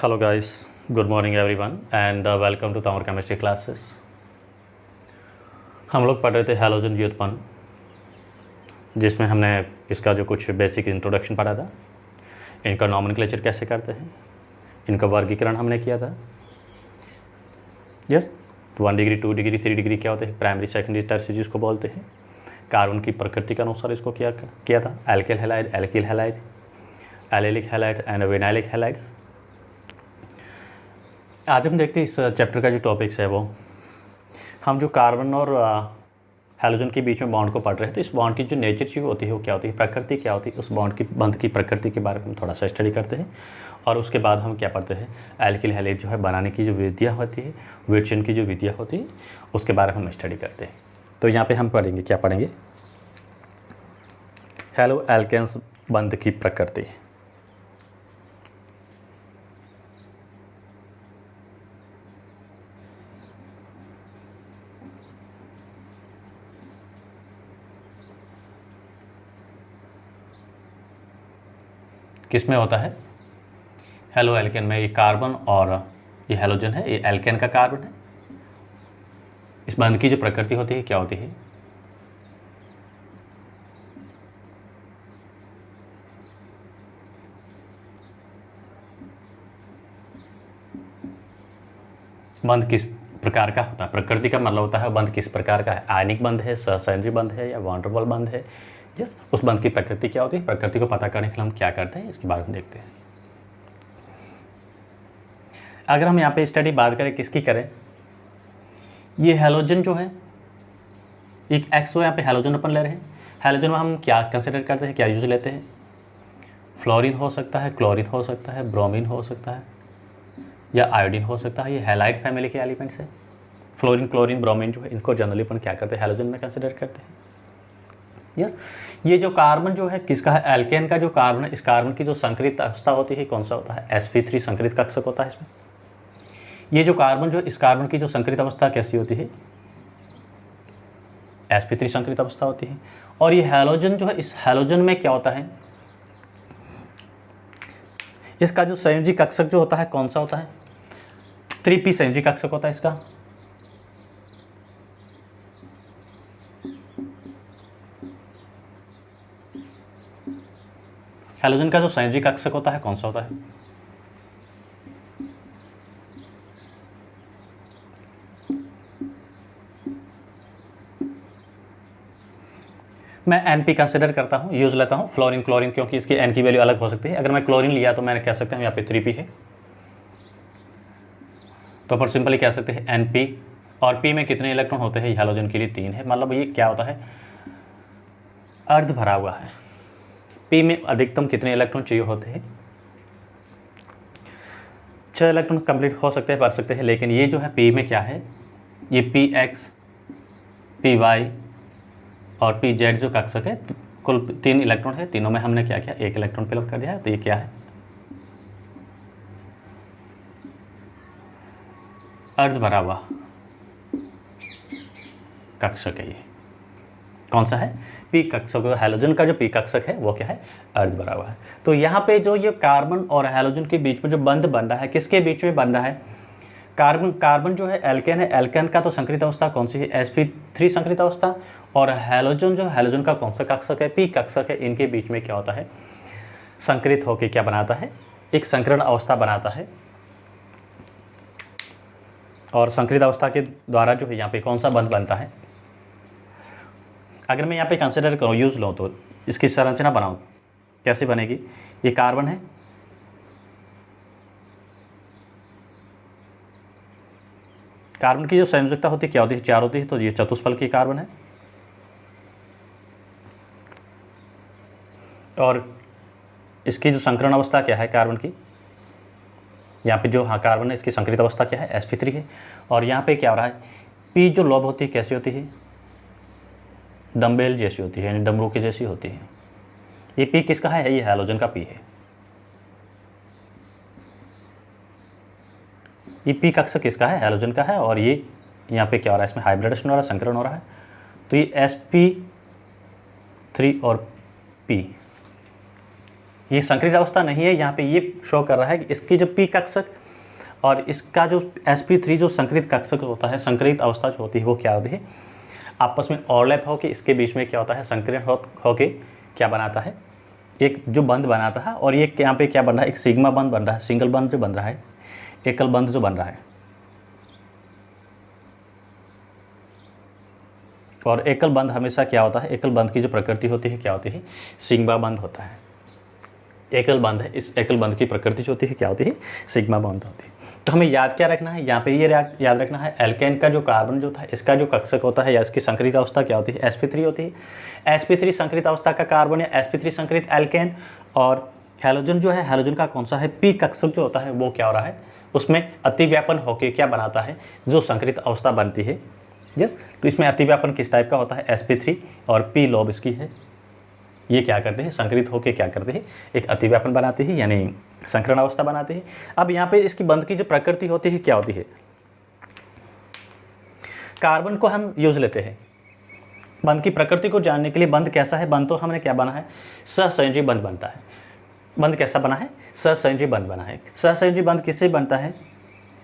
Hello guys, good morning everyone and welcome to our chemistry classes. हम लोग पढ़ रहे थे हैलोजन व्युत्पन्न, जिसमें हमने इसका जो कुछ बेसिक इंट्रोडक्शन पढ़ा था, इनका नॉमेनक्लेचर कैसे करते हैं, इनका वर्गीकरण हमने किया था। यस, 1 डिग्री 2 डिग्री 3 डिग्री क्या होते हैं, प्राइमरी सेकेंडरी टर्शियरी जिसको बोलते हैं। कार्बन की प्रकृति के अनुसार इसको किया था, एल्केल halide, alkyl halide, allylic halide and vinylic halides. आज हम देखते हैं इस चैप्टर का जो टॉपिक्स है वो हम जो कार्बन और हैलोजन के बीच में बॉन्ड को पढ़ रहे हैं, तो इस बॉन्ड की जो नेचर चीज़ होती है वो क्या होती है, प्रकृति क्या होती है, उस बॉन्ड की बंध की प्रकृति के बारे में हम थोड़ा सा स्टडी करते हैं। और उसके बाद हम क्या पढ़ते हैं, एल्किल हैलाइड जो है बनाने की जो विधियाँ होती है, विरचन की जो विधियाँ होती है, उसके बारे में हम स्टडी करते हैं। तो यहाँ पर हम पढ़ेंगे, क्या पढ़ेंगे, हैलो एल्केन्स बंध की प्रकृति। किस में होता है, हेलो एल्केन में। ये कार्बन और ये हैलोजन है, ये एल्केन का कार्बन है। इस बंध की जो प्रकृति होती है क्या होती है, बंध किस प्रकार का होता है, प्रकृति का मतलब होता है बंध किस प्रकार का है, आयनिक बंध है, सहसंयोजी बंध है या वॉन डेर वाल्स बंध है। यस, उस बंध की प्रकृति क्या होती है, प्रकृति को पता करने के लिए हम क्या करते हैं, इसके बारे में देखते हैं। अगर हम यहाँ पे स्टडी बात करें किसकी करें, ये हैलोजन जो है, एक एक्स यहाँ पे हैलोजन अपन ले रहे हैं। हैलोजन में हम क्या कंसिडर करते हैं, क्या यूज लेते हैं, फ्लोरीन हो सकता है, क्लोरीन हो सकता है, ब्रोमीन हो सकता है या आयोडीन हो सकता है। ये हैलाइड फैमिली के एलिमेंट्स है। फ्लोरीन, क्लोरीन, ब्रोमीन जो है, इनको जनरली अपन क्या करते हैं, हैलोजन में कंसिडर करते हैं। यस, ये जो कार्बन जो है किसका है, एल्केन का जो कार्बन है, इस कार्बन की जो संकरित अवस्था होती है कौन सा होता है, sp3 संकरित कक्षक होता है इसमें। ये जो कार्बन जो, इस कार्बन की जो संकरित अवस्था कैसी होती है, sp3 संकरित अवस्था होती है। और ये हैलोजन जो है, इस हैलोजन में क्या होता है, इसका जो संयोजी कक्षक जो होता है कौन सा होता है, 3p संयोजी कक्षक होता है इसका। हैलोजन का जो संयोजी कक्षक होता है कौन सा होता है, मैं Np कंसिडर करता हूँ, यूज लेता हूँ फ्लोरीन, क्लोरीन, क्योंकि इसकी N की वैल्यू अलग हो सकती है। अगर मैं क्लोरीन लिया तो मैंने कह सकता हूँ यहाँ पे 3p है, तो अपन सिंपली कह सकते हैं Np। और p में कितने इलेक्ट्रॉन होते हैं, हैलोजन के लिए 3 है, मतलब ये क्या होता है, अर्ध भरा हुआ है। p में अधिकतम कितने इलेक्ट्रॉन चाहिए होते हैं, 6 इलेक्ट्रॉन कंप्लीट हो सकते हैं, पढ़ सकते हैं। लेकिन ये जो है p में क्या है, ये px, py और pz जो कक्षक है, कुल 3 इलेक्ट्रॉन है। तीनों में हमने क्या किया, 1 इलेक्ट्रॉन फिलअप कर दिया है। तो ये क्या है, अर्ध भरा हुआ कक्षक है। ये कौन सा है, p कक्षक। हैलोजन का जो p कक्षक है वो क्या है, अर्ध भरा हुआ है। तो यहाँ पे जो ये कार्बन और हैलोजन के बीच में जो बंध बन रहा है, किसके बीच में बन रहा है, कार्बन जो है एल्केन है, एल्केन का तो संकरित अवस्था कौन सी है, sp3 संकरित अवस्था। और हैलोजन जो, हैलोजन का कौन सा कक्षक है, p कक्षक है। इनके बीच में क्या होता है, संकरित होकर क्या बनाता है, एक संकरण अवस्था बनाता है। और संकरित अवस्था के द्वारा जो है यहाँ पे कौन सा बंध बनता है, अगर मैं यहाँ पे कंसिडर करूँ, यूज लूँ, तो इसकी संरचना बनाऊँ, कैसे बनेगी, ये कार्बन है, कार्बन की जो संयोजकता होती है क्या होती है, 4 होती है। तो ये चतुष्फल की कार्बन है। और इसकी जो संकरण अवस्था क्या है कार्बन की, यहाँ पे जो कार्बन है इसकी संकरित अवस्था क्या है, sp3 है। और यहाँ पे क्या हो रहा है, p जो लोब होती है कैसी होती है, डम्बेल जैसी होती है, यानी डमरू की जैसी होती है। ये p किसका है, ये हैलोजन का p है। ये p कक्षक किसका है, हैलोजन का है। और ये यहाँ पे क्या हो रहा है, इसमें हाइब्रिडेशन हो रहा है, संकरण हो रहा है। तो ये sp3 और p, ये संकरित अवस्था नहीं है, यहाँ पे ये शो कर रहा है कि इसकी जो पी कक्षक और इसका जो sp3 जो संकरित कक्षक होता है, संकरित अवस्था जो होती है वो क्या होती है, आपस में ओवरलैप होकर इसके बीच में क्या होता है, संकरण होके क्या बनाता है, एक जो बंध बनाता है। और ये यहाँ पे क्या बन रहा है, एक सिग्मा बंध बन रहा है, सिंगल बंध जो बन रहा है, एकल बंध जो बन रहा है। और एकल बंध हमेशा क्या होता है, एकल बंध की जो प्रकृति होती है क्या होती है, सिग्मा बंध होता है। एकल बंध है, इस एकल बंध की प्रकृति जो होती है क्या होती है, सिग्मा बंध होती है। तो हमें याद क्या रखना है, यहाँ पे ये याद रखना है, एल्केन का जो कार्बन जो था इसका जो कक्षक होता है या इसकी संकरित अवस्था क्या होती है, sp3 होती है। sp3 संकरित अवस्था का कार्बन या sp3 संकरित एल्केन। और हैलोजन जो है, हैलोजन का कौन सा है, p कक्षक जो होता है वो क्या हो रहा है, उसमें अतिव्यापन होकर क्या बनाता है, जो संकरित अवस्था बनती है। यस, तो इसमें अतिव्यापन किस टाइप का होता है, sp3 और p लोब इसकी है, ये क्या करते हैं, संकरित होकर क्या करते हैं, एक अतिव्यापन बनाते हैं, यानी संकरण अवस्था बनाते हैं। अब यहाँ पे इसकी बंध की जो प्रकृति होती है क्या होती है, कार्बन को हम यूज लेते हैं बंध की प्रकृति को जानने के लिए। बंध कैसा है, बंध तो हमने क्या बना है, सहसंयोजी बंध बनता है। बंध कैसा बना है, सहसंयोजी बंध बना है। सहसंयोजी बंध किससे बनता है,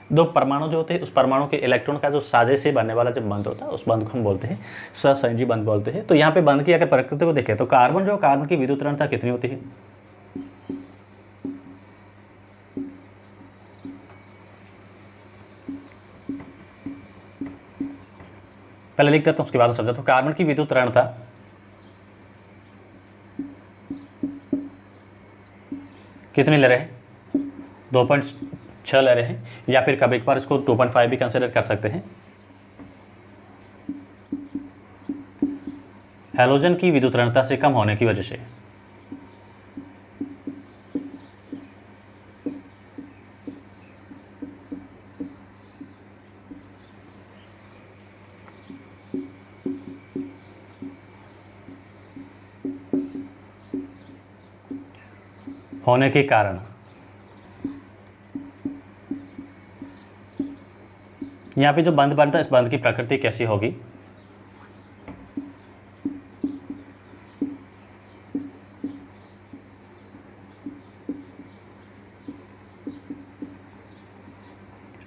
दो परमाणु जो होते हैं उस परमाणु के इलेक्ट्रॉन का जो साझे से बनने वाला जब बंध होता है उस बंध को हम बोलते हैं सहसंयोजी बंध बोलते हैं। तो यहाँ पे बंध की अगर प्रकृति को देखें तो कार्बन जो, कार्बन की विद्युत ऋणता कितनी होती है, पहले लिख देता हूँ उसके बाद समझा। तो कार्बन की विद्युत ऋणता कितनी ले रहे हैं, 2.6 ले रहे हैं, या फिर कभी एक बार इसको 2.5 भी कंसिडर कर सकते हैं। हैलोजन की विद्युत ऋणता से कम होने की वजह से होने के कारण यहाँ पे जो बंध बनता है इस बंध की प्रकृति कैसी होगी,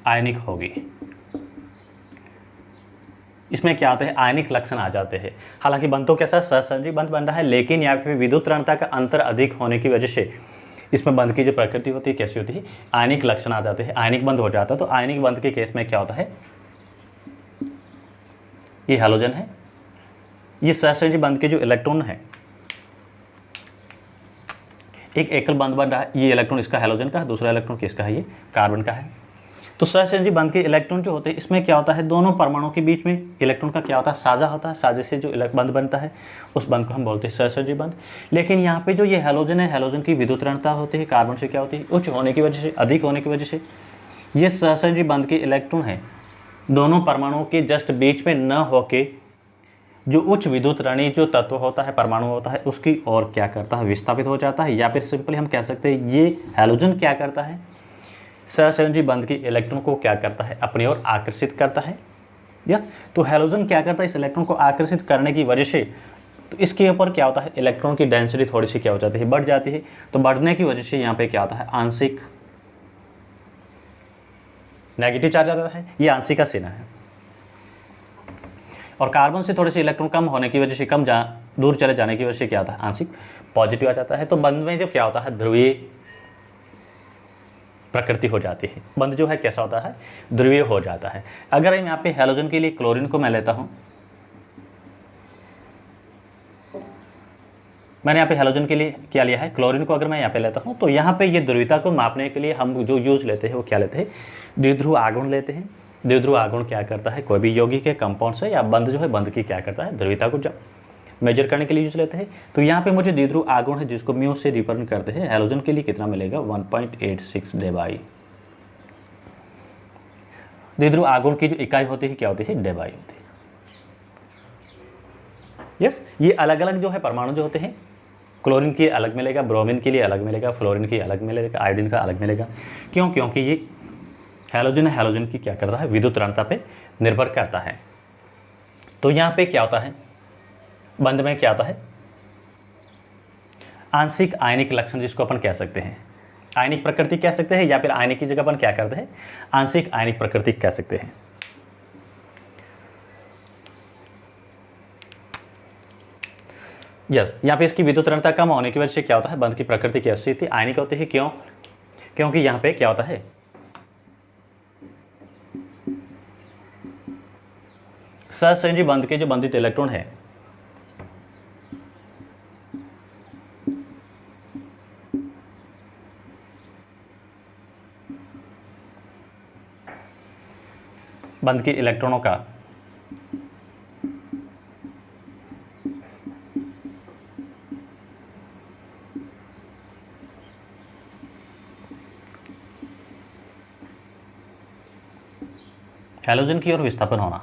आयनिक होगी। इसमें क्या होता है, आयनिक लक्षण आ जाते हैं। हालांकि बंध तो कैसा सहसंयोजी बंध बन रहा है, लेकिन यहाँ पे विद्युत ऋणता का अंतर अधिक होने की वजह से इसमें बंध की जो प्रकृति होती है कैसी होती है, आयनिक लक्षण आ जाते हैं, आयनिक बंध हो जाता है। तो आयनिक बंध के केस में क्या होता है, ये हैलोजन है, ये सहसंयोजी बंध के जो इलेक्ट्रॉन है, एक एकल बंध बन रहा है, ये इलेक्ट्रॉन इसका हैलोजन का है, दूसरा इलेक्ट्रॉन किसका है, ये कार्बन का है। तो सहसंयोजी बंध के इलेक्ट्रॉन जो होते हैं इसमें क्या होता है, दोनों परमाणुओं के बीच में इलेक्ट्रॉन का क्या होता है, साझा होता है, साझे से जो बंध बनता है उस बंध को हम बोलते हैं सहसंयोजी बंध। लेकिन यहाँ पे जो ये हैलोजन है, हैलोजन की विद्युत ऋणता होती है कार्बन से क्या होती है, उच्च होने की वजह से, अधिक होने की वजह से ये सहसंयोजी बंध के इलेक्ट्रॉन है दोनों परमाणुओं के जस्ट बीच में न होके जो उच्च विद्युत ऋणी जो तत्व होता है, परमाणु होता है, उसकी ओर क्या करता है, विस्थापित हो जाता है। या फिर सिंपली हम कह सकते हैं ये हैलोजन क्या करता है, सहसंयोजी बंध के इलेक्ट्रॉन को क्या करता है, अपनी ओर आकर्षित करता है। यस, तो हैलोजन क्या करता है, इस इलेक्ट्रॉन को आकर्षित करने की वजह से तो इसके ऊपर क्या होता है, इलेक्ट्रॉन की डेंसिटी थोड़ी सी क्या हो जाती है, बढ़ जाती है। तो बढ़ने की वजह से यहाँ पे क्या होता है, आंशिक नेगेटिव चार्ज आ जाता है, ये आंशिक का चिन्ह है। और कार्बन से थोड़े से इलेक्ट्रॉन कम होने की वजह से, कम दूर चले जाने की वजह से क्या होता है, आंशिक पॉजिटिव आ जाता है। तो बंध में जब क्या होता है, ध्रुवीय प्रकृति हो जाती है, बंध जो है कैसा होता है, ध्रुवीय हो जाता है। अगर हम यहाँ पे हैलोजन के लिए क्लोरीन को मैं लेता हूँ, मैंने यहाँ पे हैलोजन के लिए क्या लिया है, क्लोरीन को अगर मैं यहाँ पे लेता हूँ, तो यहाँ पे ये ध्रुवीयता को मापने के लिए हम जो यूज लेते हैं वो क्या लेते हैं, द्विध्रुव आघूर्ण लेते हैं। द्विध्रुव आघूर्ण क्या करता है, कोई भी यौगिक के कंपाउंड से या बंध जो है, बंध की क्या करता है, ध्रुवीयता को मेजर करने के लिए यूज लेते हैं। तो यहाँ पे मुझे द्विध्रुव आघूर्ण है जिसको म्यू से रिप्रेजेंट करते हैं, हैलोजन के लिए कितना मिलेगा, 1.86 डेबाई। द्विध्रुव आघूर्ण की जो इकाई होती है क्या होती है, डेबाई होती है। यस, ये अलग अलग जो है परमाणु जो होते हैं, क्लोरीन के अलग मिलेगा, ब्रोमीन के लिए अलग मिलेगा, फ्लोरीन की अलग मिलेगा, आयोडीन का अलग मिलेगा। क्यों, क्योंकि ये हैलोजन है, हैलोजन की क्या करता है, विद्युत ऋणता पे निर्भर करता है। तो यहाँ पे क्या होता है, बंध में क्या आता है, आंशिक आयनिक लक्षण जिसको अपन कह सकते हैं, आयनिक प्रकृति कह सकते हैं, या फिर आयनिक की जगह अपन क्या करते हैं, आंशिक आयनिक प्रकृति कह सकते हैं। यस, यहाँ पे इसकी विद्युत ऋणता कम होने की वजह से क्या होता है, बंध की प्रकृति की स्थिति आयनिक होती है। क्यों? क्योंकि यहाँ पे क्या होता है, सहसंयोजी बंध के जो बंधित इलेक्ट्रॉन है बंध के इलेक्ट्रॉनों का हैलोजन की ओर विस्थापन होना।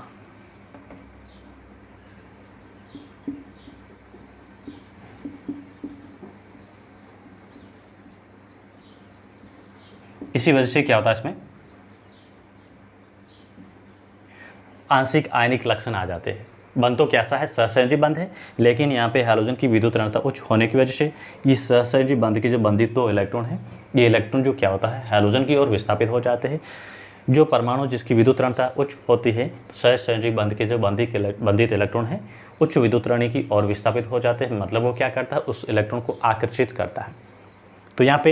इसी वजह से क्या होता है, इसमें आंशिक आयनिक लक्षण आ जाते हैं। बंध तो कैसा है, सहसंयोजी बंध है, लेकिन यहाँ पे हैलोजन की विद्युत ऋणता उच्च होने की वजह से इस सहसंयोजी बंध के जो बंधित दो इलेक्ट्रॉन है, ये इलेक्ट्रॉन जो क्या होता है, हैलोजन की ओर विस्थापित हो जाते हैं। जो परमाणु जिसकी विद्युत ऋणता उच्च होती है, सहसंयोजी बंध के जो बंधित इलेक्ट्रॉन है उच्च विद्युत ऋणी की ओर विस्थापित हो जाते हैं। मतलब वो क्या करता है, उस इलेक्ट्रॉन को आकर्षित करता है। तो यहाँ पे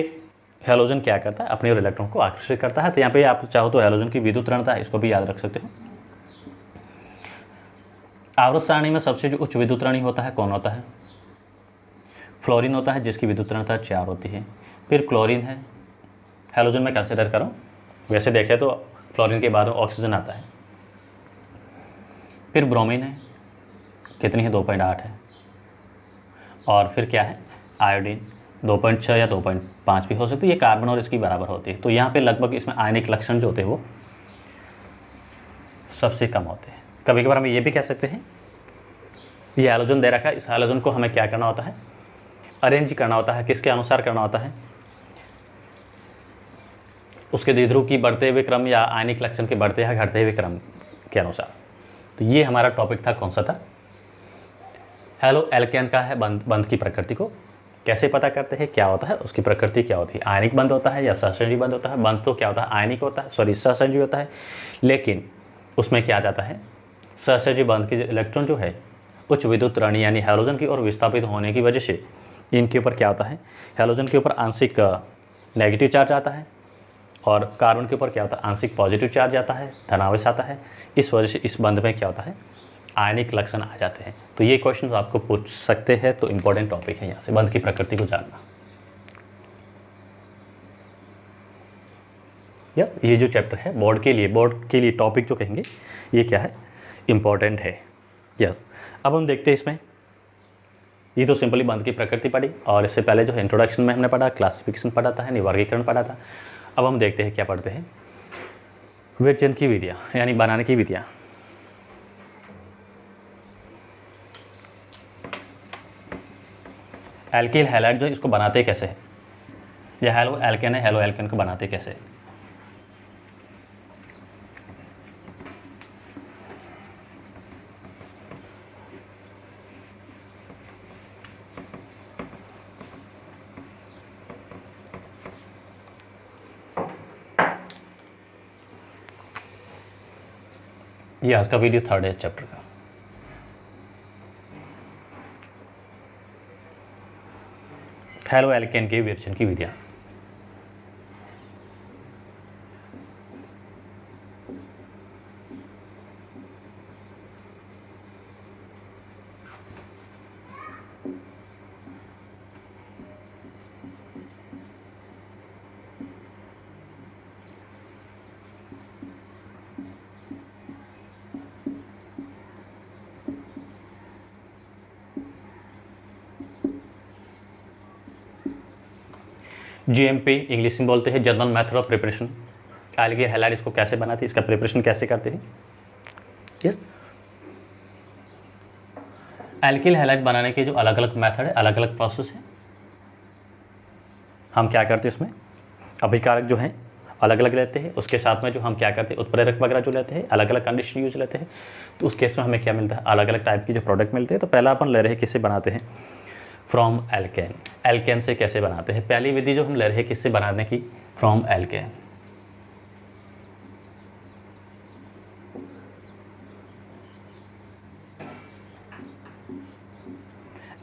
हैलोजन क्या करता है, अपनी ओर इलेक्ट्रॉन को आकर्षित करता है। तो यहाँ पे आप चाहो तो हैलोजन की विद्युत ऋणता इसको भी याद रख सकते हो। आवर्त सारणी में सबसे जो उच्च विद्युत ऋणी होता है कौन होता है, फ्लोरीन होता है, जिसकी विद्युत ऋणता 4 होती है। फिर क्लोरीन है, हैलोजन में कंसिडर करो, वैसे देखें तो फ्लोरीन के बाद ऑक्सीजन आता है। फिर ब्रोमीन है, कितनी है, 2.8 है। और फिर क्या है, आयोडीन 2.6 या 2.5 भी हो सकती है, ये कार्बन और इसकी बराबर होती है। तो यहाँ पे लगभग इसमें आयनिक लक्षण जो होते हैं वो सबसे कम होते हैं। कभी कभार हम ये भी कह सकते हैं, ये हैलोजन दे रखा है, इस हैलोजन को हमें क्या करना होता है, अरेंज करना होता है। किसके अनुसार करना होता है, उसके द्विध्रुव की बढ़ते हुए क्रम या आयनिक लक्षण के बढ़ते या घटते हुए क्रम के अनुसार। तो ये हमारा टॉपिक था, कौन सा था, हेलो एल्केन का है बंध की प्रकृति को कैसे पता करते हैं, क्या होता है, उसकी प्रकृति क्या होती है, आयनिक बंध होता है या सहसंयोजी बंध होता है। बंध तो क्या होता है, आयनिक होता है, सॉरी सहसंयोजी होता है, लेकिन उसमें क्या आ जाता है, सहसंयोजी बंध के इलेक्ट्रॉन जो है उच्च विद्युत ऋणी यानी हैलोजन की ओर विस्थापित होने की वजह से इनके ऊपर क्या होता है, हैलोजन के ऊपर आंशिक नेगेटिव चार्ज आता है और कार्बन के ऊपर क्या होता है, आंशिक पॉजिटिव चार्ज आता है, धनावेश आता है। इस वजह से इस बंध में क्या होता है, आयनिक लक्षण आ जाते हैं। तो ये क्वेश्चन आपको पूछ सकते हैं, तो इंपॉर्टेंट टॉपिक है यहाँ से बंध की प्रकृति को जानना। यस, ये जो चैप्टर है बोर्ड के लिए टॉपिक जो कहेंगे ये क्या है, इम्पॉर्टेंट है। यस, अब हम देखते हैं इसमें, ये तो सिंपली बंध की प्रकृति पढ़ी, और इससे पहले जो इंट्रोडक्शन में हमने पढ़ा, क्लासिफिकेशन पढ़ा था, यानी वर्गीकरण पढ़ा था। अब हम देखते हैं क्या पढ़ते हैं, विरचन की विधियाँ यानी बनाने की विधियाँ। एल्किल हैलाइड जो इसको बनाते कैसे हैं, यह हेलो एल्केन है, हेलो एल्केन को बनाते कैसे हैं। ये आज का वीडियो 3rd है चैप्टर का। हेलो एल्केन के विरचन की विधियाँ। GMP इंग्लिश में बोलते हैं, general method of preparation. Alkyl halide इसको कैसे बनाते हैं, इसका प्रिपरेशन कैसे करते हैं। यस, एल्किल हैलाइड बनाने के जो अलग अलग मेथड है, अलग अलग प्रोसेस है। हम क्या करते हैं, इसमें अभिकारक जो हैं अलग अलग लेते हैं, उसके साथ में जो हम क्या करते हैं, उत्प्रेरक वगैरह जो लेते हैं, अलग अलग कंडीशन यूज लेते हैं। तो उस केस में हमें क्या मिलता है, अलग अलग टाइप की जो प्रोडक्ट मिलते हैं। तो पहला अपन ले रहे हैं, किसे बनाते हैं, फ्रॉम एल्केन। एल्केन से कैसे बनाते हैं, पहली विधि जो हम ले रहे हैं किससे बनाने की, फ्रॉम एल्केन।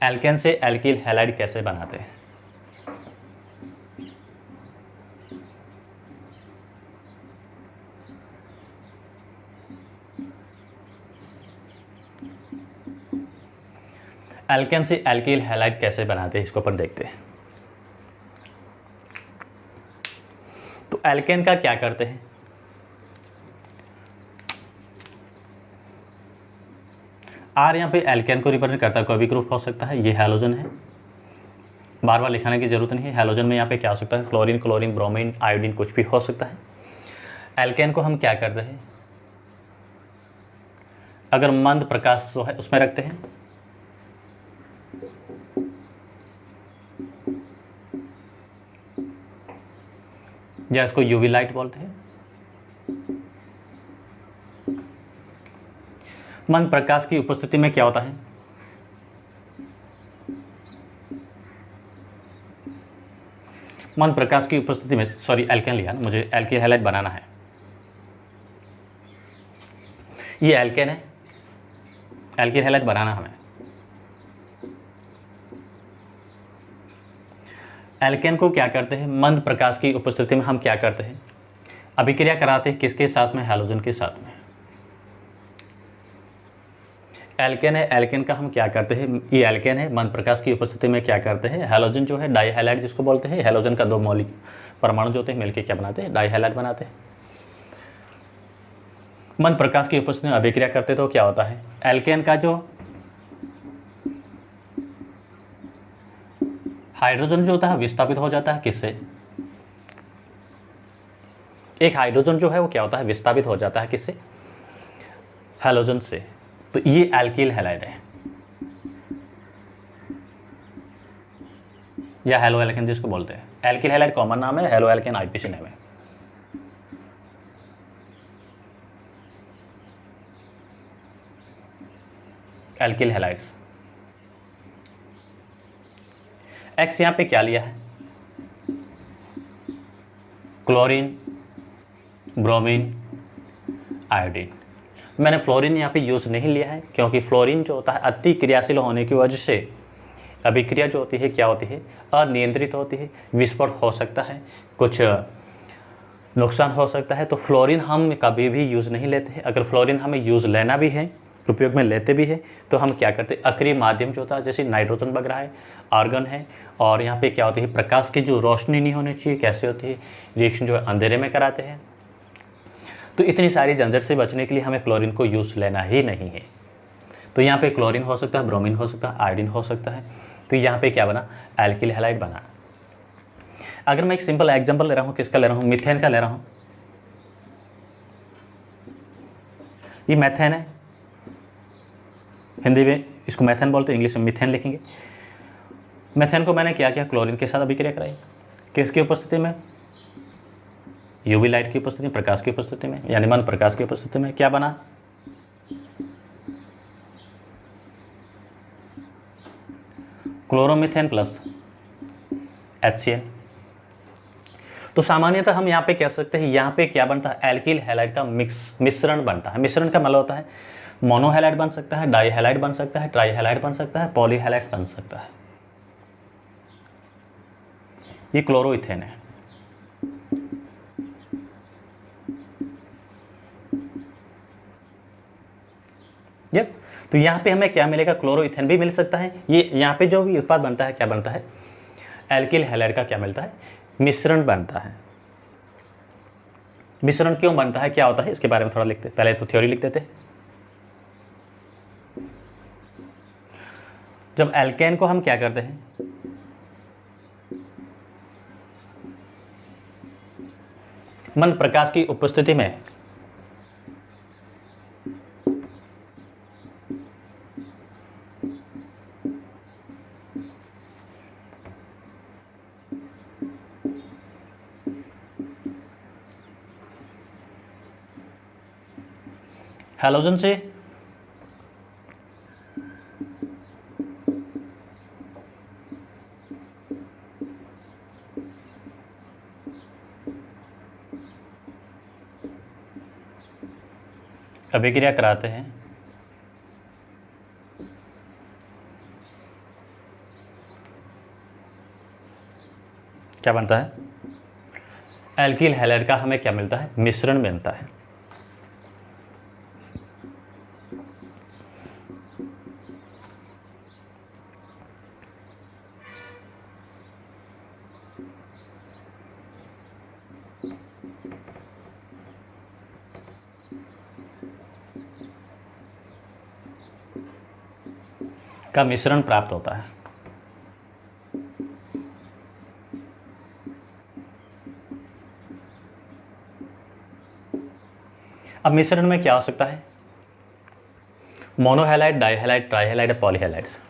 एल्केन से एल्किल हैलाइड कैसे बनाते हैं। एल्केन से एल्किल हैलाइड कैसे बनाते हैं इसको अपन देखते हैं। तो एल्केन का क्या करते हैं, आर यहाँ पे एल्केन को रिप्रेजेंट करता है, कोई भी ग्रुप हो सकता है, ये हैलोजन है, बार बार लिखाने की जरूरत नहीं है। हैलोजन में यहाँ पे क्या हो सकता है, फ्लोरीन, क्लोरीन, ब्रोमीन, आयोडीन, कुछ भी हो सकता है। एल्केन को हम क्या करते हैं, अगर मंद प्रकाश जो है उसमें रखते हैं, या इसको यूवी लाइट बोलते हैं। मंद प्रकाश की उपस्थिति में क्या होता है, मंद प्रकाश की उपस्थिति में, सॉरी एल्केन लिया ना, मुझे एल्किल हैलाइड बनाना है। ये एल्केन है, एल्किल हैलाइड बनाना हमें। एल्केन को क्या करते हैं, मंद प्रकाश की उपस्थिति में हम क्या करते हैं, अभिक्रिया कराते हैं किसके साथ में, हैलोजन के साथ में। एल्केन है, एल्केन का हम क्या करते हैं, ये एल्केन है, मंद प्रकाश की उपस्थिति में क्या करते हैं, हैलोजन जो है डाई हैलाइड जिसको बोलते हैं, हैलोजन का दो मौलिक परमाणु जो होते हैं मिलकर क्या बनाते हैं, डाई हैलाइड बनाते हैं। मंद प्रकाश की उपस्थिति में अभिक्रिया करते तो क्या होता है, एल्केन का जो हाइड्रोजन जो होता है विस्थापित हो जाता है किससे, एक हाइड्रोजन जो है वो क्या होता है, विस्थापित हो जाता है किससे, हैलोजन से। तो ये एल्किल हैलाइड है, या हेलो एल्केन जिसको बोलते हैं। एल्किल हैलाइड कॉमन नाम है, हेलो एल्केन आईपीसी नेम है। Alkyl halides. एक्स यहाँ पे क्या लिया है, क्लोरीन, ब्रोमीन, आयोडीन। मैंने फ्लोरीन यहाँ पे यूज़ नहीं लिया है क्योंकि फ्लोरीन जो होता है अति क्रियाशील होने की वजह से अभिक्रिया जो होती है क्या होती है, अनियंत्रित होती है, विस्फोट हो सकता है, कुछ नुकसान हो सकता है। तो फ्लोरीन हम कभी भी यूज़ नहीं लेते हैं। अगर फ्लोरीन हमें यूज़ लेना भी है, उपयोग में लेते भी है, तो हम क्या करते हैं, अक्रिय माध्यम जो होता है जैसे नाइट्रोजन वगैरह है, आर्गन है, और यहाँ पे क्या होती है, प्रकाश की जो रोशनी नहीं होनी चाहिए, कैसे होती है, रिएक्शन जो है अंधेरे में कराते हैं। तो इतनी सारी झंझट से बचने के लिए हमें क्लोरीन को यूज़ लेना ही नहीं है। तो यहाँ पे क्लोरीन हो सकता है, ब्रोमीन हो सकता है, आयोडीन हो सकता है। तो यहाँ पे क्या बना, एल्किल हैलाइड बना। अगर मैं एक सिंपल एग्जांपल ले रहा हूँ, किसका ले रहा हूँ, मीथेन का ले रहा हूँ। ये मैथेन है, हिंदी में इसको मैथेन बोलते हैं, इंग्लिश में मीथेन लिखेंगे। मैथेन को मैंने क्या किया, क्लोरीन के साथ अभिक्रिया कराई, किसकी उपस्थिति में, यूवी लाइट की उपस्थिति में, प्रकाश की उपस्थिति में, यानी मंद प्रकाश की उपस्थिति में। क्या बना, क्लोरोमीथेन प्लस HCl। तो सामान्यतः हम यहाँ पे कह सकते हैं, यहाँ पे क्या बनता है, एल्किल हैलाइड का मिश्रण बनता है। मिश्रण का मतलब होता है मोनो हैलाइड बन सकता है, डाई हैलाइड बन सकता है, ट्राई हैलाइड बन सकता है, पॉली हैलाइड बन सकता है। ये क्लोरोइथेन है। यस, तो यहाँ पे हमें क्या मिलेगा, क्लोरोइथेन भी मिल सकता है। ये यहाँ पे जो भी उत्पाद बनता है क्या बनता है, एल्किल हैलाइड का क्या मिलता है, मिश्रण बनता है। मिश्रण क्यों बनता है, क्या होता है, इसके बारे में थोड़ा लिखते, पहले तो थ्योरी लिख देते हैं। जब एल्केन को हम क्या करते हैं, मंद प्रकाश की उपस्थिति में हैलोजन से अभिक्रिया कराते हैं क्या बनता है, एल्किल हैलाइड का हमें क्या मिलता है, मिश्रण मिलता है। का मिश्रण प्राप्त होता है। अब मिश्रण में क्या हो सकता है, मोनोहैलाइड, डाइहैलाइड, ट्राइहैलाइड, पॉलीहैलाइड्स।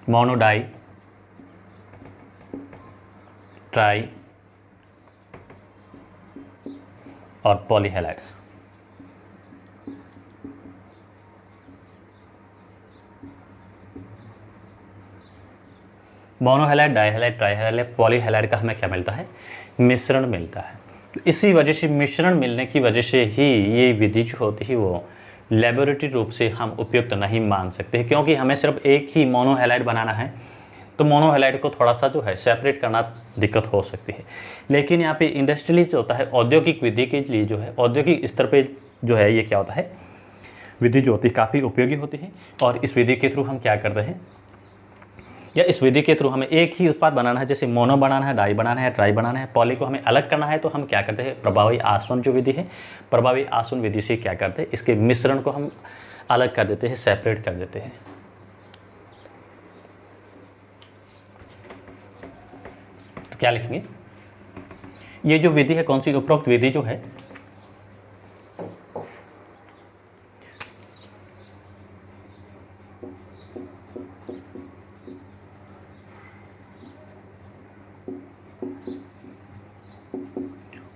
मोनो, डाई, ट्राई और पॉलीहैलाइड्स। मोनोहैलाइड, डाइहैलाइड, ट्राइहैलाइड, पॉलीहैलाइड का हमें क्या मिलता है, मिश्रण मिलता है। तो इसी वजह से मिश्रण मिलने की वजह से ही ये विधि जो होती है वो लेबोरेटरी रूप से हम उपयुक्त नहीं मान सकते, क्योंकि हमें सिर्फ एक ही मोनोहैलाइड बनाना है, तो मोनोहैलाइड को थोड़ा सा जो है सेपरेट करना दिक्कत हो सकती है। लेकिन यहाँ पे इंडस्ट्रियली जो होता है, औद्योगिक विधि के लिए जो है, औद्योगिक स्तर पे जो है ये क्या होता है, विधि जो होती है काफ़ी उपयोगी होती है। और इस विधि के थ्रू हम क्या करते हैं, या इस विधि के थ्रू हमें एक ही उत्पाद बनाना है, जैसे मोनो बनाना है, डाई बनाना है, ट्राई बनाना है, पॉली को हमें अलग करना है, तो हम क्या करते हैं, प्रभावी आसवन जो विधि है, प्रभावी आसवन विधि से क्या करते हैं, इसके मिश्रण को हम अलग कर देते हैं, सेपरेट कर देते हैं। तो क्या लिखेंगे, ये जो विधि है कौन सी, उपरोक्त विधि जो है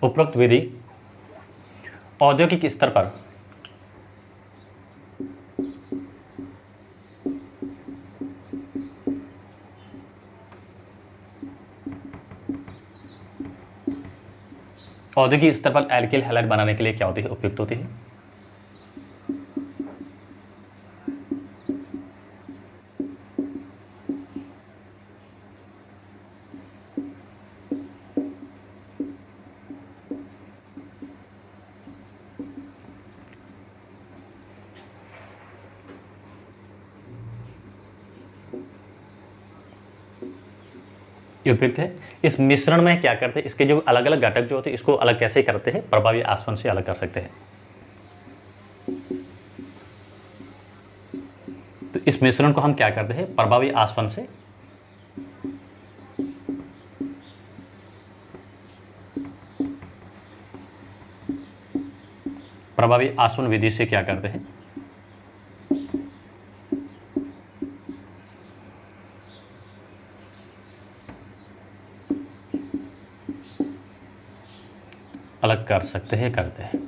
उपरोक्त विधि औद्योगिक स्तर पर औद्योगिक स्तर पर एल्किल हैलाइड बनाने के लिए क्या होती है, उपयुक्त होती है। ये उपयुक्त है। इस मिश्रण में क्या करते हैं, इसके जो अलग अलग घटक जो होते हैं इसको अलग कैसे करते हैं, प्रभावी आसवन से अलग कर सकते हैं। तो इस मिश्रण को हम क्या करते हैं, प्रभावी आसवन से प्रभावी आसवन विधि से क्या करते हैं, अलग कर सकते हैं, करते हैं।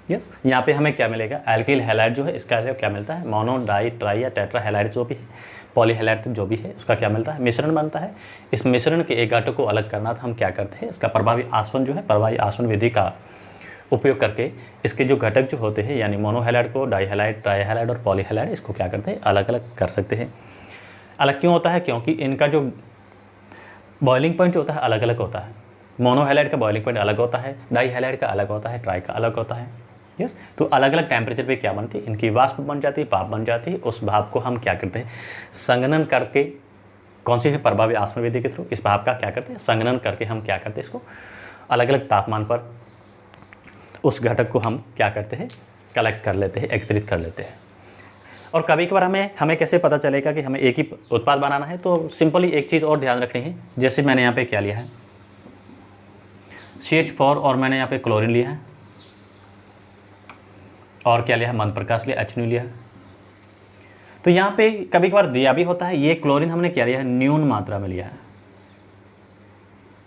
यस, यहाँ पे हमें क्या मिलेगा, एल्किल हैलाइड जो है इसका क्या मिलता है, मोनो, डाई, ट्राई या टेट्रा हैलाइड जो भी है, पॉलीहैलाइड जो भी है उसका क्या मिलता है, मिश्रण बनता है। इस मिश्रण के एक घटक को अलग करना तो हम क्या करते हैं, इसका प्रभावी आसवन जो है, प्रभावी आसवन विधि का उपयोग करके इसके जो घटक जो होते हैं यानी मोनोहैलाइड को डाइहैलाइड, ट्राइहैलाइड और पॉलीहैलाइड इसको क्या करते हैं, अलग अलग कर सकते हैं। अलग क्यों होता है, क्योंकि इनका जो बॉइलिंग पॉइंट जो होता है अलग अलग होता है। मोनोहैलाइड का बॉइलिंग पॉइंट अलग होता है, डाइहैलाइड का अलग होता है, ट्राई का अलग होता है। यस, तो अलग अलग टेम्परेचर पे क्या बनती है, इनकी वाष्प बन जाती है, भाप बन जाती है। उस भाप को हम क्या करते हैं, संघनन करके, कौन सी है, प्रभावी आसवन विधि के थ्रू इस भाप का क्या करते हैं, संघनन करके हम क्या करते हैं, इसको अलग अलग तापमान पर उस घटक को हम क्या करते हैं, कलेक्ट कर लेते हैं, एकत्रित कर लेते हैं। और कभी कभार हमें कैसे पता चलेगा कि हमें एक ही उत्पाद बनाना है, तो सिंपली एक चीज़ और ध्यान रखनी है। जैसे मैंने यहाँ पे क्या लिया है, CH4 और मैंने यहाँ पे क्लोरीन लिया है, और क्या लिया है, मंद प्रकाश लिया, HNO लिया है। तो यहाँ पे कभी कभार दिया भी होता है, ये क्लोरीन हमने क्या लिया है, न्यून मात्रा में लिया है।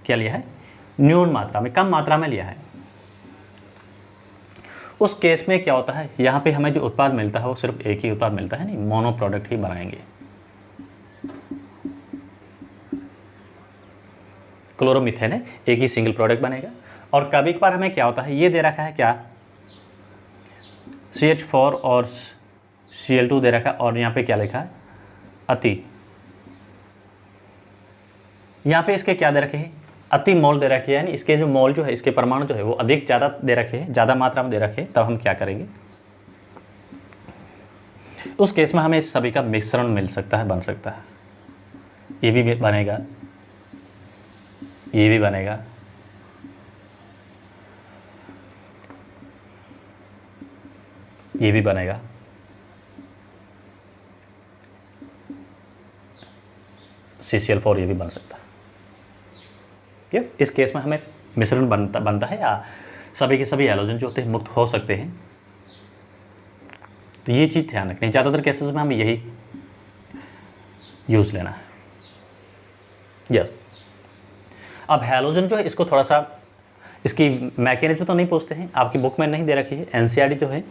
क्या लिया है, न्यून मात्रा में, कम मात्रा में लिया है। उस केस में क्या होता है, यहाँ पे हमें जो उत्पाद मिलता है वो सिर्फ एक ही उत्पाद मिलता है, नहीं मोनो प्रोडक्ट ही बनाएंगे। क्लोरोमीथेन है, एक ही सिंगल प्रोडक्ट बनेगा। और कभी कभार हमें क्या होता है, ये दे रखा है क्या, CH4 और Cl2 दे रखा है, और यहाँ पे क्या लिखा है, अति। यहाँ पे इसके क्या दे रखे हैं, अति मोल दे रखे हैं, यानी इसके जो मोल जो है, इसके परमाणु जो है वो अधिक ज़्यादा दे रखे हैं, ज़्यादा मात्रा में दे रखे हैं। तब हम क्या करेंगे, उस केस में हमें इस सभी का मिश्रण मिल सकता है, बन सकता है। ये भी बनेगा, ये भी बनेगा, ये भी बनेगा। CCl4 ये भी बन सकता है। यस, इस केस में हमें मिश्रण बनता है, या सभी के सभी हैलोजन जो होते हैं मुक्त हो सकते हैं। तो ये चीज़ ध्यान रखनी, ज़्यादातर केसेस में हमें यही यूज़ लेना है। यस, अब हैलोजन जो है इसको थोड़ा सा, इसकी मैकेनिज्म तो नहीं पूछते हैं, आपकी बुक में नहीं दे रखी है। NCERT जो है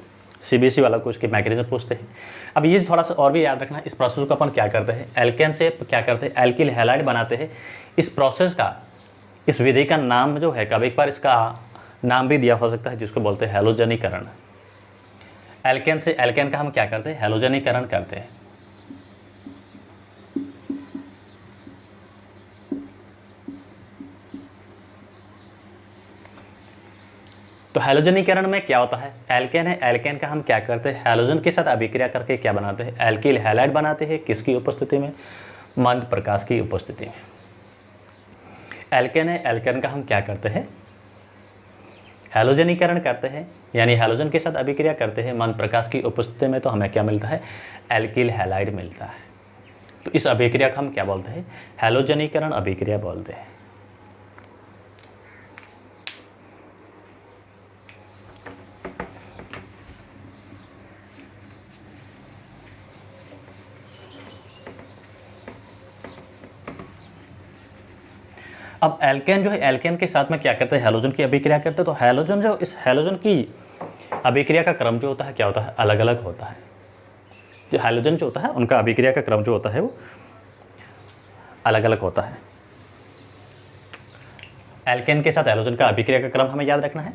CBSE वाला को इसके मैकेनिज्म पूछते हैं। अब ये थोड़ा सा और भी याद रखना, इस प्रोसेस को अपन क्या करते हैं, एल्केन से क्या करते हैं, एल्किल हैलाइड बनाते हैं। इस प्रोसेस का, इस विधि का नाम जो है, कभी एक बार इसका नाम भी दिया हो सकता है, जिसको बोलते हैं हैलोजनीकरण। एल्केन से एल्केन का हम क्या करते हैं, हैलोजनीकरण करते हैं। तो हैलोजनीकरण में क्या होता है, एल्केन है, एल्केन का हम क्या करते हैं, हैलोजन के साथ अभिक्रिया करके क्या बनाते हैं, एल्किल हैलाइड बनाते हैं। किसकी उपस्थिति में, मंद प्रकाश की उपस्थिति में। एल्केन है, एल्केन का हम क्या करते हैं, हैलोजनीकरण करते हैं, यानी हैलोजन के साथ अभिक्रिया करते हैं मंद प्रकाश की उपस्थिति में। तो हमें क्या मिलता है, एल्किल हैलाइड मिलता है। तो इस अभिक्रिया को हम क्या बोलते हैं, हैलोजनीकरण अभिक्रिया बोलते हैं। अब एल्केन जो है, एल्केन के साथ में क्या करते हैं, हैलोजन की अभिक्रिया करते हैं। तो हैलोजन जो, इस हैलोजन की अभिक्रिया का क्रम जो होता है क्या होता है, अलग अलग होता है। जो हैलोजन जो होता है उनका अभिक्रिया का क्रम जो होता है वो अलग अलग होता है। एल्केन के साथ हैलोजन का अभिक्रिया का क्रम हमें याद रखना है,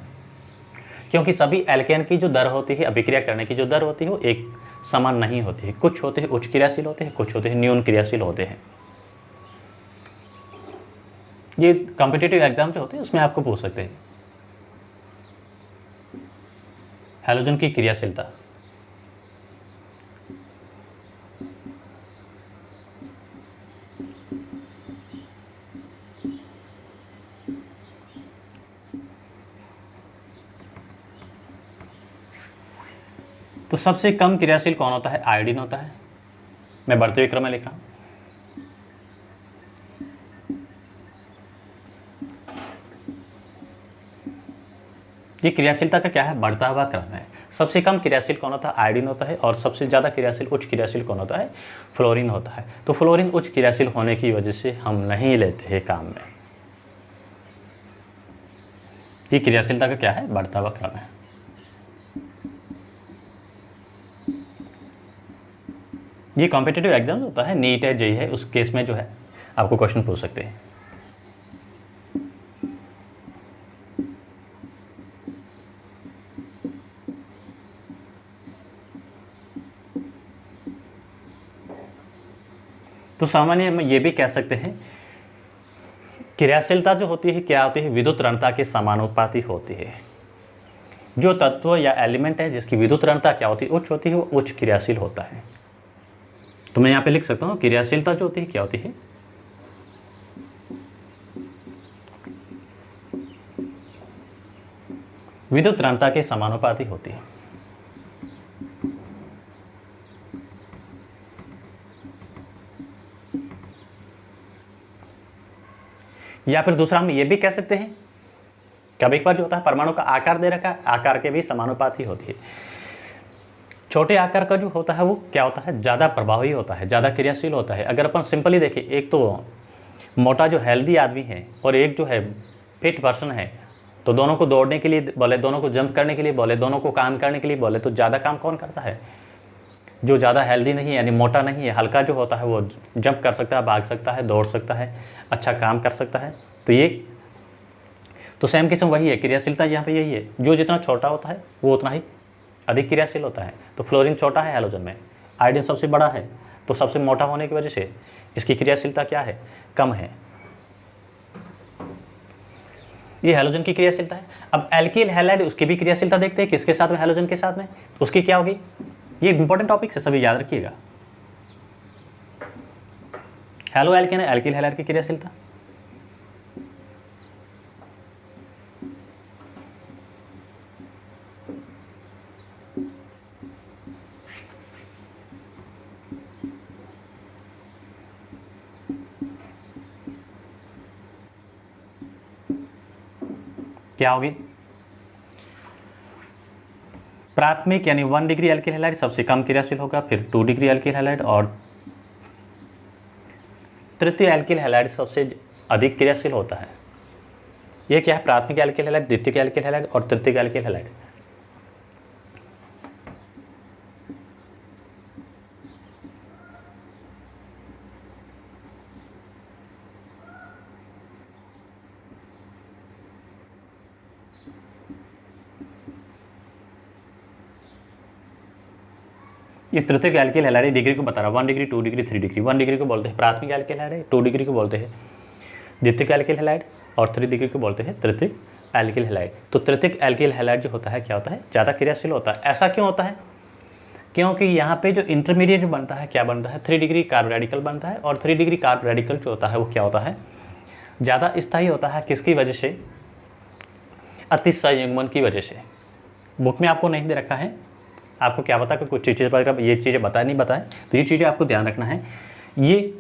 क्योंकि सभी एल्केन की जो दर होती है, अभिक्रिया करने की जो दर होती है, वो एक समान नहीं होती है। कुछ होते हैं उच्च क्रियाशील होते हैं, कुछ होते हैं न्यून क्रियाशील होते हैं। ये कॉम्पिटिटिव एग्जाम जो होते हैं उसमें आपको पूछ सकते हैं हैलोजन की क्रियाशीलता। तो सबसे कम क्रियाशील कौन होता है, आयोडीन होता है। मैं बढ़ते हुए क्रम में लिख रहा हूं। ये क्रियाशीलता का क्या है, बढ़ता हुआ क्रम है। सबसे कम क्रियाशील कौन होता है, आयोडीन होता है, और सबसे ज़्यादा क्रियाशील, उच्च क्रियाशील कौन होता है, फ्लोरीन होता है। तो फ्लोरीन उच्च क्रियाशील होने की वजह से हम नहीं लेते हैं काम में। ये क्रियाशीलता का क्या है, बढ़ता हुआ क्रम है। ये कॉम्पिटिटिव एग्जाम होता है, नीट है, जेईई है, उस केस में जो है आपको क्वेश्चन पूछ सकते हैं। तो सामान्य हम ये भी कह सकते हैं, क्रियाशीलता जो होती है क्या होती है, विद्युत ऋणता के समानुपाती होती है। जो तत्व या एलिमेंट है जिसकी विद्युत ऋणता क्या होती है, उच्च होती है, वो उच्च क्रियाशील होता है। तो मैं यहाँ पे लिख सकता हूँ, क्रियाशीलता जो होती है क्या होती है, विद्युत ऋणता के समानुपाती होती है। या फिर दूसरा हम ये भी कह सकते हैं, कभी कभार जो होता है परमाणु का आकार दे रखा है, आकार के भी समानुपाती होती है। छोटे आकार का जो होता है वो क्या होता है, ज़्यादा प्रभावी होता है, ज़्यादा क्रियाशील होता है। अगर अपन सिंपली देखें, एक तो मोटा जो हेल्दी आदमी है और एक जो है फिट पर्सन है, तो दोनों को दौड़ने के लिए बोले, दोनों को जंप करने के लिए बोले, दोनों को काम करने के लिए बोले, तो ज़्यादा काम कौन करता है, जो ज़्यादा हेल्दी नहीं है, यानी मोटा नहीं है, हल्का जो होता है वो जंप कर सकता है, भाग सकता है, दौड़ सकता है, अच्छा काम कर सकता है, तो ये तो सेम किस्म वही है, क्रियाशीलता यहाँ पे यही है, जो जितना छोटा होता है वो उतना ही अधिक क्रियाशील होता है। तो फ्लोरीन छोटा है हैलोजन में, आयोडीन सबसे बड़ा है, तो सबसे मोटा होने की वजह से इसकी क्रियाशीलता क्या है, कम है। ये हैलोजन की क्रियाशीलता है। अब एल्किल हैलाइड उसकी भी क्रियाशीलता देखते हैं, किसके साथ में, हैलोजन के साथ में, उसकी क्या होगी। ये इंपॉर्टेंट टॉपिक है, सभी याद रखिएगा। हैलो एल्केन है, एल्किल हैलाइड की क्रियाशीलता। क्या होगी, प्राथमिक यानी 1 डिग्री एल्किल हैलाइड सबसे कम क्रियाशील होगा, फिर 2 डिग्री एल्किल हैलाइड, और तृतीय एल्किल हैलाइड सबसे अधिक क्रियाशील होता है। ये क्या है, प्राथमिक एल्किल हैलाइड, द्वितीयक एल्किल हैलाइड और तृतीयक एल्किल हैलाइड। ये तृतीयक एल्किल हैलाइड डिग्री को बता रहा है, 1 डिग्री, 2 डिग्री, 3 डिग्री। 1 डिग्री को बोलते हैं प्राथमिक एल्किल हैलाइड, 2 डिग्री को बोलते हैं द्वितीयक एल्किल हैलाइड, और 3 डिग्री को बोलते हैं तृतीयक एल्किल हैलाइड। तो तृतीयक एल्किल हैलाइड जो होता है क्या होता है, ज़्यादा क्रियाशील होता है। ऐसा क्यों होता है, क्योंकि यहाँ पे जो इंटरमीडिएट बनता है क्या बनता है, 3 डिग्री कार्ब रेडिकल बनता है, और 3 डिग्री कार्ब रेडिकल जो होता है वो क्या होता है, ज़्यादा स्थायी होता है। किसकी वजह से, अतिसंयुग्मन की वजह से। बुक में आपको नहीं दे रखा है, आपको क्या पता कि कुछ चीज़ें पर ये चीज़ें बताए नहीं बताए, तो ये चीज़ें आपको ध्यान रखना है। ये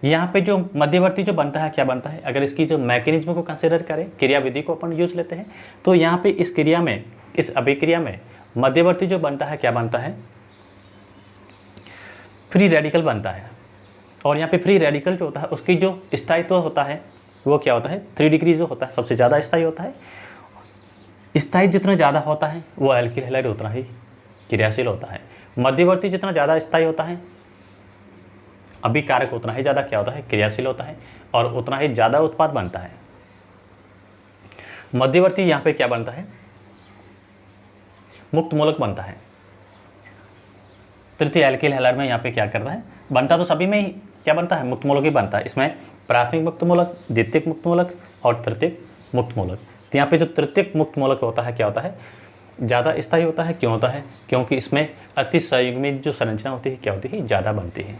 यहाँ पे जो मध्यवर्ती जो बनता है क्या बनता है, अगर इसकी जो मैकेनिज्म को कंसिडर करें, क्रिया विधि को अपन यूज लेते हैं, तो यहाँ पे इस क्रिया में, इस अभिक्रिया में मध्यवर्ती जो बनता है क्या बनता है, फ्री रेडिकल बनता है। और यहाँ पे फ्री रेडिकल जो होता है उसकी जो स्थायित्व होता है वो क्या होता है, 3 डिग्री जो होता है सबसे ज़्यादा स्थायी होता है। स्थायी जितना ज़्यादा होता है वो एल्किल हैलाइड उतना ही क्रियाशील होता है। मध्यवर्ती जितना ज़्यादा स्थायी होता है, अभिकारक उतना ही ज़्यादा क्या होता है, क्रियाशील होता है, और उतना ही ज़्यादा उत्पाद बनता है। मध्यवर्ती यहाँ पे क्या बनता है, मुक्त मूलक बनता है। तृतीय एल्किल हैलाइड में यहाँ पे क्या करता है, बनता तो सभी में ही क्या बनता है, मुक्त मूलक ही बनता है। इसमें प्राथमिक मुक्त मूलक, द्वितीयक मुक्त मूलक और तृतीयक मुक्त मूलक। तो यहाँ पे जो तृतीयक मुक्त मूलक होता है क्या होता है, ज़्यादा स्थायी होता है। क्यों होता है, क्योंकि इसमें अतिसंयुग्मित जो संरचना होती है क्या होती है, ज़्यादा बनती है।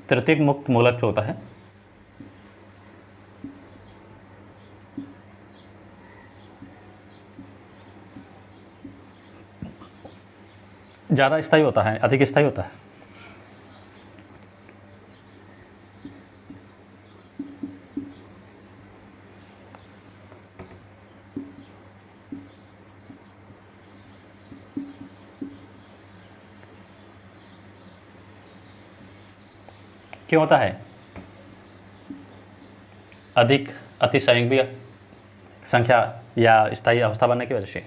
तृतीयक मुक्त मूलक जो होता है ज़्यादा स्थायी होता है, अधिक स्थायी होता है। क्यों होता है, अधिक अतिसंयुग्मीय संख्या या स्थायी अवस्था बनने की वजह से।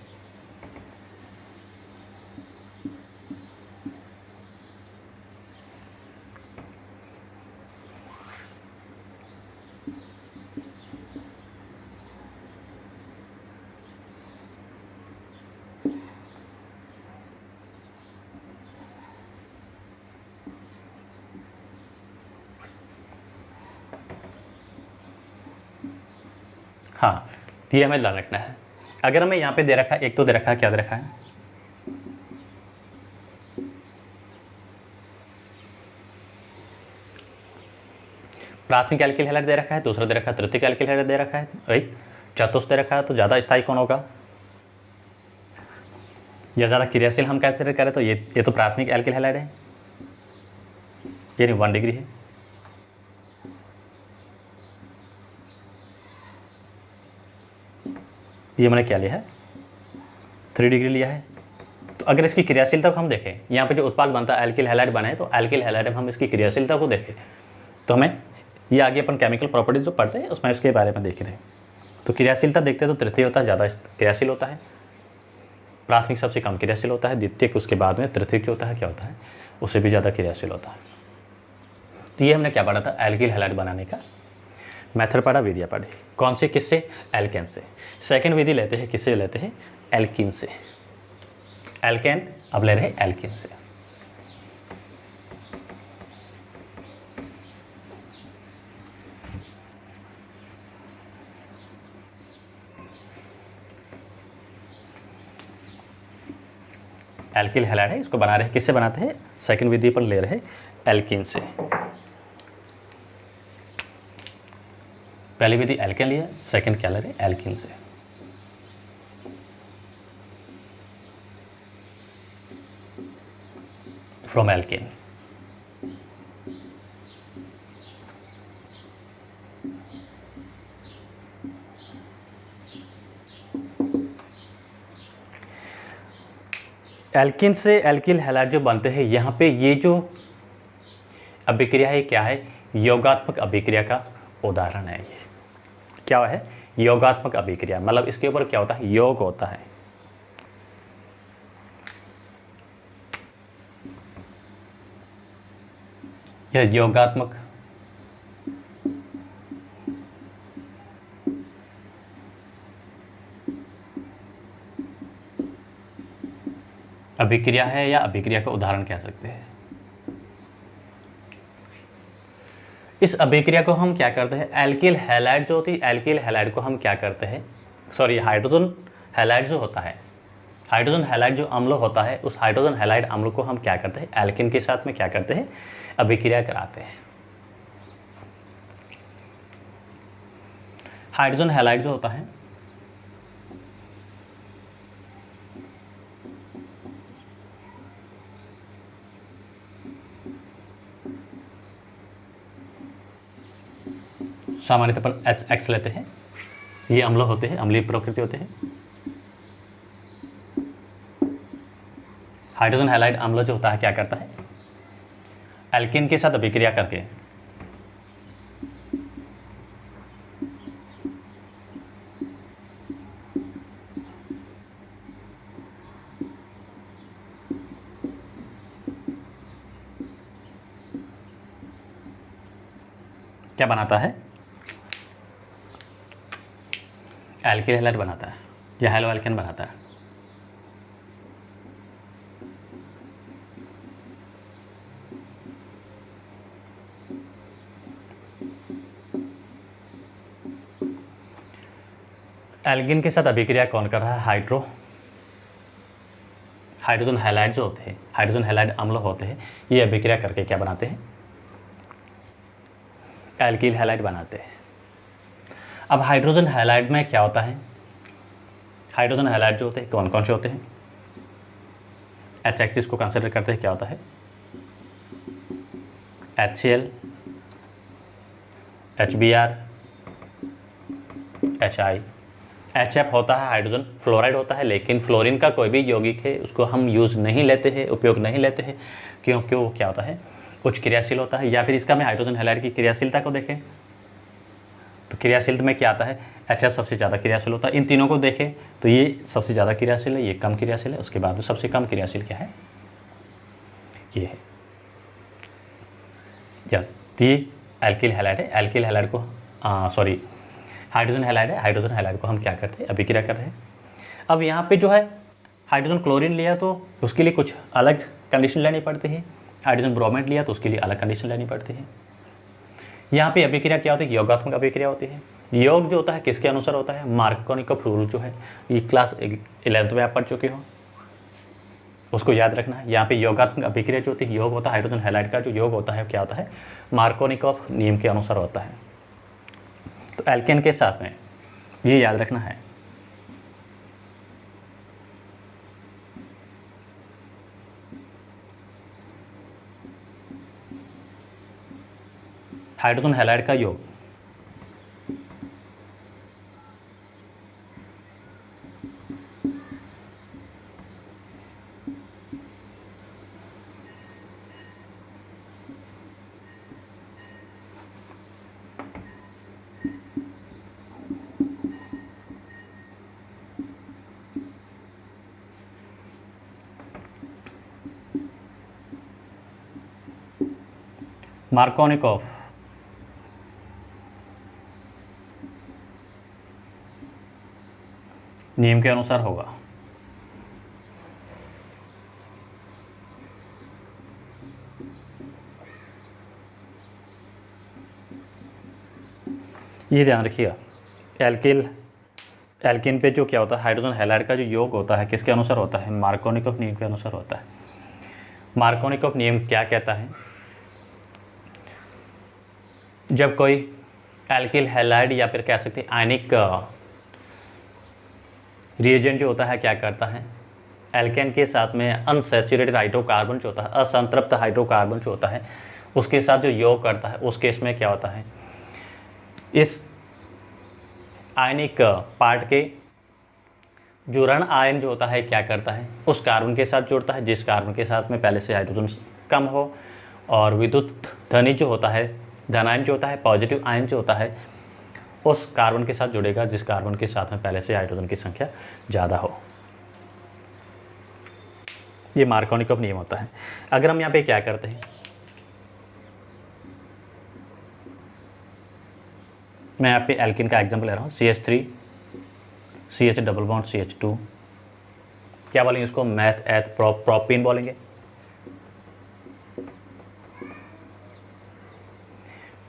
हाँ, तो ये हमें ध्यान रखना है। अगर हमें यहाँ पे दे रखा है, एक तो दे रखा है, क्या दे रखा है, प्राथमिक एल्किल हैलाइड दे रखा है, दूसरा दे रखा है तृतीयक एल्किल हैलाइड दे रखा है, राइट, चतुर्थ दे रखा है, तो ज़्यादा स्थायी कौन होगा या ज़्यादा क्रियाशील हम कंसिडर करें तो ये तो प्राथमिक एल्किल हैलाइड है, ये नहीं 1 डिग्री है। ये मैंने क्या लिया है, 3 डिग्री लिया है। तो अगर इसकी क्रियाशीलता को हम देखें, यहाँ पे जो उत्पाद बनता है एल्किल हैलाइड बना है, तो एल्किल हैलाइड में हम इसकी क्रियाशीलता को देखें तो हमें ये आगे अपन केमिकल प्रॉपर्टीज जो पढ़ते हैं उसमें इसके बारे में देख रहे हैं। तो क्रियाशीलता देखते हैं तो तृतीय होता है, ज़्यादा क्रियाशील होता है, प्राथमिक सबसे कम क्रियाशील होता है, द्वितीयक उसके बाद में, तृतीयक जो होता है क्या होता है, उससे भी ज़्यादा क्रियाशील होता है। तो ये हमने क्या पढ़ा था, एल्किल हैलाइड बनाने का मेथड पढ़ा, विधियाँ पढ़ी। कौन से, किससे, एल्केन से। सेकंड विधि लेते हैं, किससे लेते हैं, एल्कीन से। एल्केन, अब ले रहे हैं एल्कीन से। एल्किल हैलाइड है, इसको बना रहे हैं, किससे बनाते हैं, सेकंड विधि पर ले रहे हैं, एल्कीन से। पहली विधि एल्केन लिया, सेकंड क्या ले रहे हैं, एल्कीन से। From alkane. एल्किन से एल्किल हैलाइड जो बनते हैं, यहाँ पे ये जो अभिक्रिया है क्या है, योगात्मक अभिक्रिया का उदाहरण है। ये क्या है, योगात्मक अभिक्रिया, मतलब इसके ऊपर क्या होता है, योग होता है। यह योगात्मक अभिक्रिया है या अभिक्रिया का उदाहरण कह सकते हैं। इस अभिक्रिया को हम क्या करते हैं, एल्किल हैलाइड जो होती है, एल्किल हैलाइड को हम क्या करते हैं, सॉरी हाइड्रोजन हैलाइड जो होता है, हाइड्रोजन हैलाइड जो अम्ल होता है, उस हाइड्रोजन हैलाइड अम्ल को हम क्या करते हैं, एल्किन के साथ में क्या करते हैं, अभिक्रिया कराते हैं। हाइड्रोजन हैलाइड जो होता है, सामान्यतः पर HX लेते हैं, ये अम्ल होते हैं, अम्लीय प्रकृति होते हैं। हाइड्रोजन हैलाइड अम्ल जो होता है क्या करता है, एल्किन के साथ अभिक्रिया करके क्या बनाता है, एल्किल हैलाइड बनाता है या हैलो एल्केन बनाता है। एल्किन के साथ अभिक्रिया कौन कर रहा है, हाइड्रोजन हैलाइड जो होते हैं, हाइड्रोजन हैलाइड अम्ल होते हैं, ये अभिक्रिया करके क्या बनाते हैं, एल्किल हैलाइड बनाते हैं। अब हाइड्रोजन हैलाइड में क्या होता है, हाइड्रोजन हैलाइड जो होते हैं कौन कौन से होते हैं, HX को कंसिडर करते हैं, क्या होता है, HCl, HBr, HI, HF होता है हाइड्रोजन फ्लोराइड होता है, लेकिन फ्लोरीन का कोई भी यौगिक है उसको हम यूज़ नहीं लेते हैं, उपयोग नहीं लेते हैं, क्योंकि वो क्या होता है, उच्च क्रियाशील होता है। या फिर इसका मैं हाइड्रोजन हैलाइड की क्रियाशीलता को देखें तो क्रियाशीलता में क्या आता है, HF सबसे ज़्यादा क्रियाशील होता है। इन तीनों को देखें तो ये सबसे ज़्यादा क्रियाशील है, ये कम क्रियाशील है, उसके बाद में सबसे कम क्रियाशील क्या है, ये है। यस, तो ये एल्किल हैलाइड है। एल्किल हैलाइड को सॉरी हाइड्रोजन हैलाइड है, हाइड्रोजन हैलाइड को हम क्या करते हैं, अभिक्रिया कर रहे हैं। अब यहाँ पे जो है हाइड्रोजन क्लोरीन लिया तो उसके लिए कुछ अलग कंडीशन लेनी पड़ती है, हाइड्रोजन ब्रोमाइड लिया तो उसके लिए अलग कंडीशन लेनी पड़ती है। यहाँ पे अभिक्रिया क्या होती है, योगात्मक अभिक्रिया होती है। योग जो होता है किसके अनुसार होता है, मार्कोनिकॉफ रूल जो है, ये क्लास 11th में आप पढ़ चुके हो, उसको याद रखना है। यहाँ पे योगात्मक अभिक्रिया जो होती है, योग होता है हाइड्रोजन हैलाइड का जो योग होता है क्या होता है, मार्कोनिकॉफ नियम के अनुसार होता है। तो एल्केन के साथ में ये याद रखना है। हाइड्रोजन हैलाइड का योग मार्कोनिकॉफ नियम के अनुसार होगा। ये ध्यान रखिएगा, एल्किन पे जो क्या होता है, हाइड्रोजन हैलाइड का जो योग होता है किसके अनुसार होता है, मार्कोनिकॉफ नियम के अनुसार होता है। मार्कोनिकॉफ नियम क्या कहता है, जब कोई एल्किल हैलाइड या फिर कह सकते हैं आयनिक रिएजेंट जो होता है क्या करता है, एल्केन के साथ में अनसैचुरेटेड हाइड्रोकार्बन जो होता है, असंतृप्त हाइड्रोकार्बन जो होता है उसके साथ जो योग करता है, उस केस में क्या होता है, इस आयनिक पार्ट के जो ऋण आयन जो होता है क्या करता है, उस कार्बन के साथ जुड़ता है जिस कार्बन के साथ में पहले से हाइड्रोजन कम हो, और विद्युत धनी जो होता है, धन आयन जो होता है, पॉजिटिव आयन जो होता है उस कार्बन के साथ जुड़ेगा जिस कार्बन के साथ में पहले से हाइड्रोजन की संख्या ज़्यादा हो। ये मार्कोनिकॉफ नियम होता है। अगर हम यहाँ पे क्या करते हैं, मैं यहाँ पे एल्किन का एग्जाम्पल ले रहा हूँ, CH3 CH double bond CH2, क्या बोलेंगे इसको, मैथ एथ प्रोपीन बोलेंगे।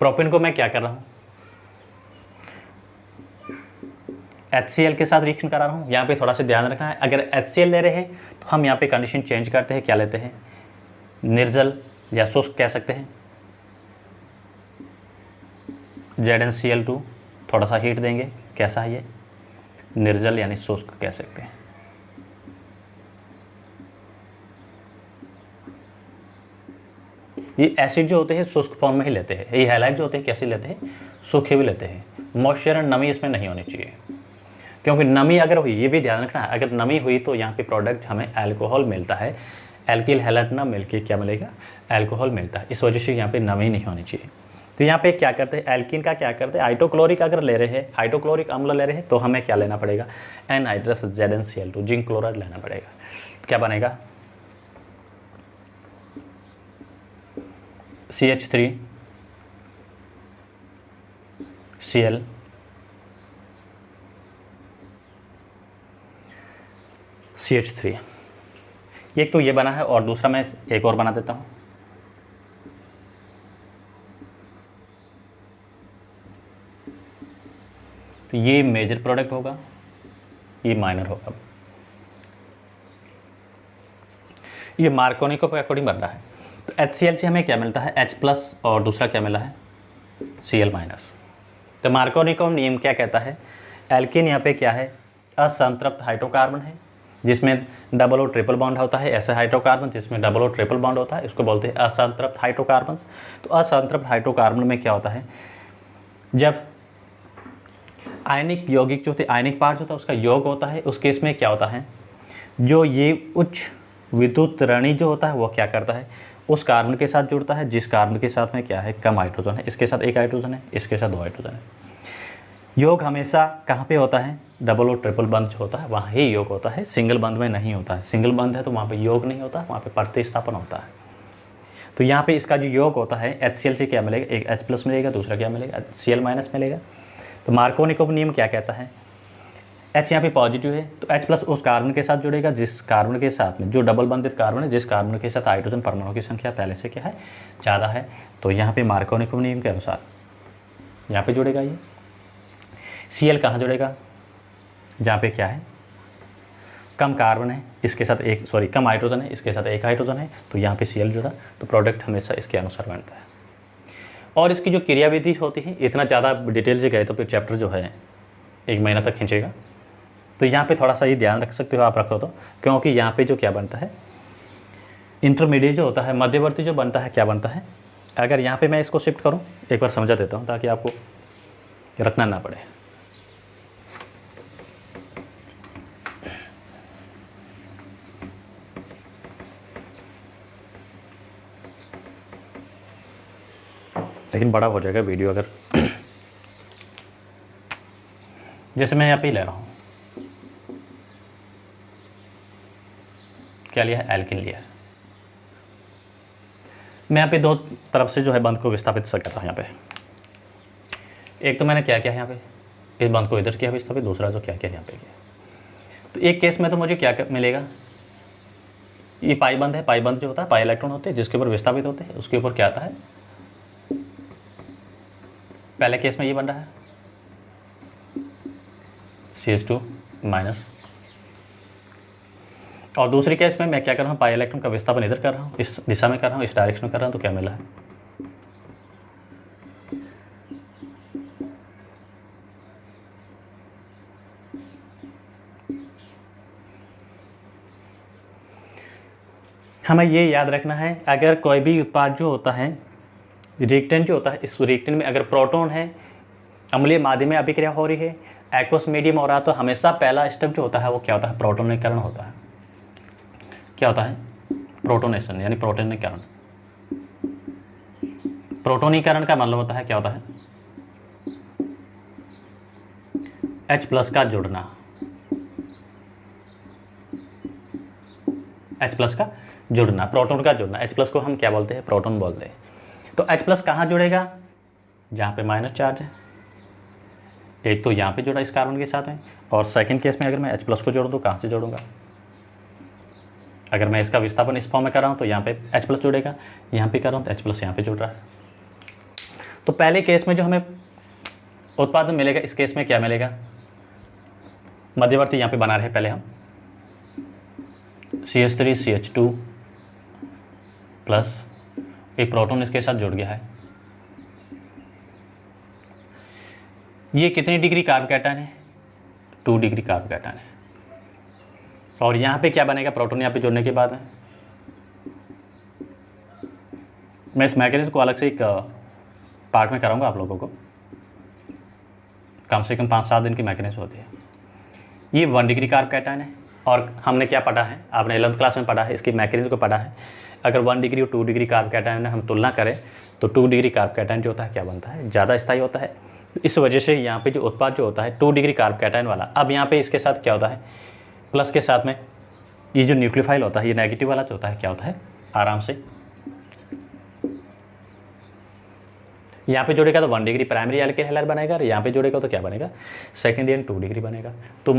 प्रोपीन को मैं क्या कर रहा हूँ, HCl के साथ रिएक्शन करा रहा हूँ। यहाँ पे थोड़ा सा ध्यान रखना है, अगर HCl ले रहे हैं तो हम यहाँ पे कंडीशन चेंज करते हैं, क्या लेते हैं, निर्जल या शुष्क कह सकते हैं, ZnCl2, थोड़ा सा हीट देंगे, कैसा है ये, निर्जल यानी शुष्क कह सकते हैं। ये एसिड जो होते हैं शुष्क फॉर्म में ही लेते हैं, ये हैलाइड जो होते हैं कैसे लेते हैं, सूखे भी लेते हैं। मॉइस्चर एंड नमी इसमें नहीं होनी चाहिए, क्योंकि नमी अगर हुई, ये भी ध्यान रखना है, अगर नमी हुई तो यहाँ पे प्रोडक्ट हमें अल्कोहल मिलता है, एल्किल हैलाइड ना मिलके क्या मिलेगा, अल्कोहल मिलता है। इस वजह से यहाँ पे नमी नहीं होनी चाहिए। तो यहाँ पे क्या करते हैं, एल्किन का क्या करते हैं, हाइड्रोक्लोरिक अगर ले रहे हैं, हाइड्रोक्लोरिक अम्ल ले रहे हैं तो हमें क्या लेना पड़ेगा, एनहाइड्रस ZnCl2 जिंक क्लोराइड लेना पड़ेगा। तो क्या बनेगा, CH3 Cl CH3, एक तो ये बना है और दूसरा मैं एक और बना देता हूँ। तो ये मेजर प्रोडक्ट होगा, ये माइनर होगा। ये मार्कोनिकॉफ के अकॉर्डिंग बन रहा है। तो HCl से हमें क्या मिलता है, H+ और दूसरा क्या मिला है, Cl-। तो मार्कोनिकॉफ नियम क्या कहता है, एल्किन यहाँ पे क्या है, असंतृप्त हाइड्रोकार्बन है जिसमें डबल और ट्रिपल बॉन्ड होता है, ऐसे हाइड्रोकार्बन जिसमें डबल और ट्रिपल बॉन्ड होता है इसको बोलते हैं असंतृप्त हाइड्रोकार्बन। तो असंतृप्त हाइड्रोकार्बन में क्या होता है, जब आयनिक यौगिक जो होते हैं, आयनिक पार्ट होता है उसका योग होता है, उस केस में क्या होता है, जो ये उच्च विद्युत ऋणी जो होता है वो क्या करता है, उस कार्बन के साथ जुड़ता है जिस कार्बन के साथ में क्या है, कम हाइड्रोजन है, इसके साथ एक हाइड्रोजन है, इसके साथ 2 हाइड्रोजन है। योग हमेशा कहाँ पे होता है, डबल और ट्रिपल बंध जो होता है वहाँ ही योग होता है, सिंगल बंध में नहीं होता है। सिंगल बंध है तो वहाँ पे योग नहीं होता, वहाँ पे प्रतिस्थापन होता है। तो यहाँ पे इसका जो योग होता है, HCl से क्या मिलेगा, एक H+ मिलेगा, दूसरा क्या मिलेगा, Cl- मिलेगा। तो मार्कोनिकॉफ नियम क्या कहता है, H यहाँ पे पॉजिटिव है तो H+ उस कार्बन के साथ जुड़ेगा जिस कार्बन के साथ में, जो डबल बंधित कार्बन है जिस कार्बन के साथ हाइड्रोजन परमाणु की संख्या पहले से क्या है, ज़्यादा है। तो यहाँ पे मार्कोनिकॉफ नियम के अनुसार यहाँ पे जुड़ेगा ये। Cl कहाँ जुड़ेगा, जहाँ पे क्या है, कम कार्बन है, इसके साथ कम हाइड्रोजन है, इसके साथ एक हाइड्रोजन है, तो यहाँ पे Cl जुड़ा, तो प्रोडक्ट हमेशा इसके अनुसार बनता है। और इसकी जो क्रियाविधि होती है, इतना ज़्यादा डिटेल से गए तो फिर चैप्टर जो है 1 महीना तक खींचेगा। तो यहाँ पे थोड़ा सा ये ध्यान रख सकते हो आप, रखो तो, क्योंकि यहाँ पे जो क्या बनता है, इंटरमीडिएट जो होता है, मध्यवर्ती जो बनता है क्या बनता है। अगर यहाँ पे मैं इसको शिफ्ट करूँ, एक बार समझा देता हूँ ताकि आपको रखना ना पड़े। लेकिन बड़ा हो जाएगा वीडियो अगर जैसे मैं यहाँ पे ही ले रहा हूँ, क्या लिया है, एल्किन लिया है। मैं यहाँ पे दो तरफ से जो है बंध को विस्थापित कर रहा हूँ। यहाँ पे एक तो मैंने क्या किया है, यहाँ पे इस बंध को इधर किया विस्थापित, दूसरा जो क्या किया यहाँ पे किया। तो एक केस में तो मुझे क्या मिलेगा, ये पाई बंध है, पाई बंध जो होता है पाई इलेक्ट्रॉन होते हैं जिसके ऊपर विस्थापित होते हैं, उसके ऊपर क्या आता है, पहले केस में ये बन रहा है CH2 माइनस, और दूसरे केस में मैं क्या कर रहा हूँ, पाई इलेक्ट्रॉन का विस्थापन इधर कर रहा हूँ, इस दिशा में कर रहा हूँ, इस डायरेक्शन में कर रहा हूँ, तो क्या मिला है, हमें ये याद रखना है अगर कोई भी उत्पाद जो होता है, रिएक्टेंट जो होता है, इस रिएक्टेंट में अगर प्रोटॉन है, अम्लीय माध्यम में अभिक्रिया हो रही है, एक्वस मीडियम हो रहा है, तो हमेशा पहला स्टेप जो होता है वो क्या होता है, प्रोटोनीकरण होता है। क्या होता है, प्रोटोनेशन, यानी प्रोटोनीकरण। प्रोटोनीकरण का मतलब होता है क्या होता है, H+ का जुड़ना, H+ का जुड़ना, प्रोटॉन का जुड़ना। H+ को हम क्या बोलते हैं, प्रोटॉन बोलते हैं। तो H+ कहाँ जुड़ेगा, जहाँ पे माइनस चार्ज है। एक तो यहाँ पे जुड़ा इस कार्बन के साथ में, और सेकंड केस में अगर मैं H+ को जोड़ दूँ, कहाँ से जोड़ूंगा, अगर मैं इसका विस्थापन इस फॉर्म में कर रहा हूँ तो यहाँ पे H+ जुड़ेगा, यहाँ पे कर रहा हूँ तो H+ यहाँ पे जुड़ रहा है। तो पहले केस में जो हमें उत्पादन मिलेगा, इस केस में क्या मिलेगा, मध्यवर्ती यहाँ पे बना रहे पहले हम CH3 CH2 प्लस एक प्रोटॉन इसके साथ जुड़ गया है। ये कितनी डिग्री कार्ब कैटायन है, 2 डिग्री कार्ब कैटायन है। और यहाँ पे क्या बनेगा, प्रोटॉन यहाँ पे जुड़ने के बाद में, मैं इस मैकेनिज्म को अलग से एक पार्ट में कराऊंगा आप लोगों को, कम से कम 5-7 दिन की मैकेनिज्म होती है। ये 1 डिग्री कार्ब कैटायन है, और हमने क्या पढ़ा है, आपने 11th क्लास में पढ़ा है, इसकी मैकेनिज्म को पढ़ा है। अगर 1 डिग्री और 2 डिग्री कार्ब कैटायन हम तुलना करें तो 2 डिग्री कार्ब कैटायन जो होता है क्या बनता है, ज़्यादा स्थायी होता है। इस वजह से यहाँ पे जो उत्पाद जो होता है 2 डिग्री कार्ब कैटायन वाला, अब यहाँ पे इसके साथ क्या होता है, प्लस के साथ में ये जो न्यूक्लियोफाइल होता है, ये नेगेटिव वाला जो होता है क्या होता है, आराम से यहाँ पे जुड़ेगा तो 1 डिग्री प्राइमरी एल्केन हैलाइड बनेगा, और यहाँ पे जुड़ेगा तो क्या बनेगा, सेकेंडरी 2 डिग्री बनेगा। तो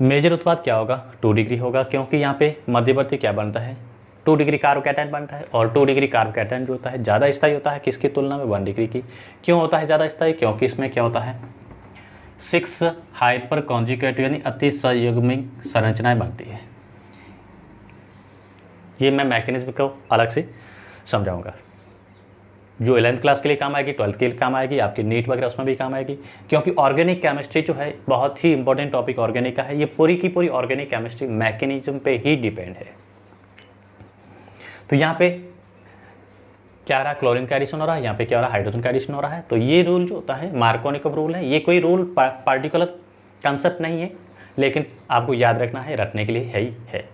मेजर उत्पाद क्या होगा, 2 डिग्री होगा, क्योंकि यहाँ पे मध्यवर्ती क्या बनता है, 2 डिग्री कार्ब कैटायन बनता है। और 2 डिग्री कार्ब कैटायन जो होता है ज़्यादा स्थायी होता है किसकी तुलना में, 1 डिग्री की। क्यों होता है ज़्यादा स्थायी, क्योंकि इसमें क्या होता है, 6 हाइपर कॉन्जुगेटिव यानी अति संयुग्मिक संरचनाएं बनती है। ये मैं मैकेनिज्म को अलग से समझाऊंगा, जो 11th क्लास के लिए काम आएगी, 12th के लिए काम आएगी, आपकी नीट वगैरह उसमें भी काम आएगी। क्योंकि ऑर्गेनिक केमिस्ट्री जो है बहुत ही इंपॉर्टेंट टॉपिक ऑर्गेनिक का है। ये पूरी की पूरी ऑर्गेनिक केमिस्ट्री मैकेनिज्म पे ही डिपेंड है। तो यहाँ पे क्या रहा, क्लोरीन का एडिशन हो रहा है, यहाँ पे क्या हो रहा है, हाइड्रोजन का एडिशन हो रहा है। तो ये रूल जो होता है मार्कोनिकम रूल है, ये कोई रूल पार्टिकुलर कंसेप्ट नहीं है, लेकिन आपको याद रखना है, रखने के लिए है ही है।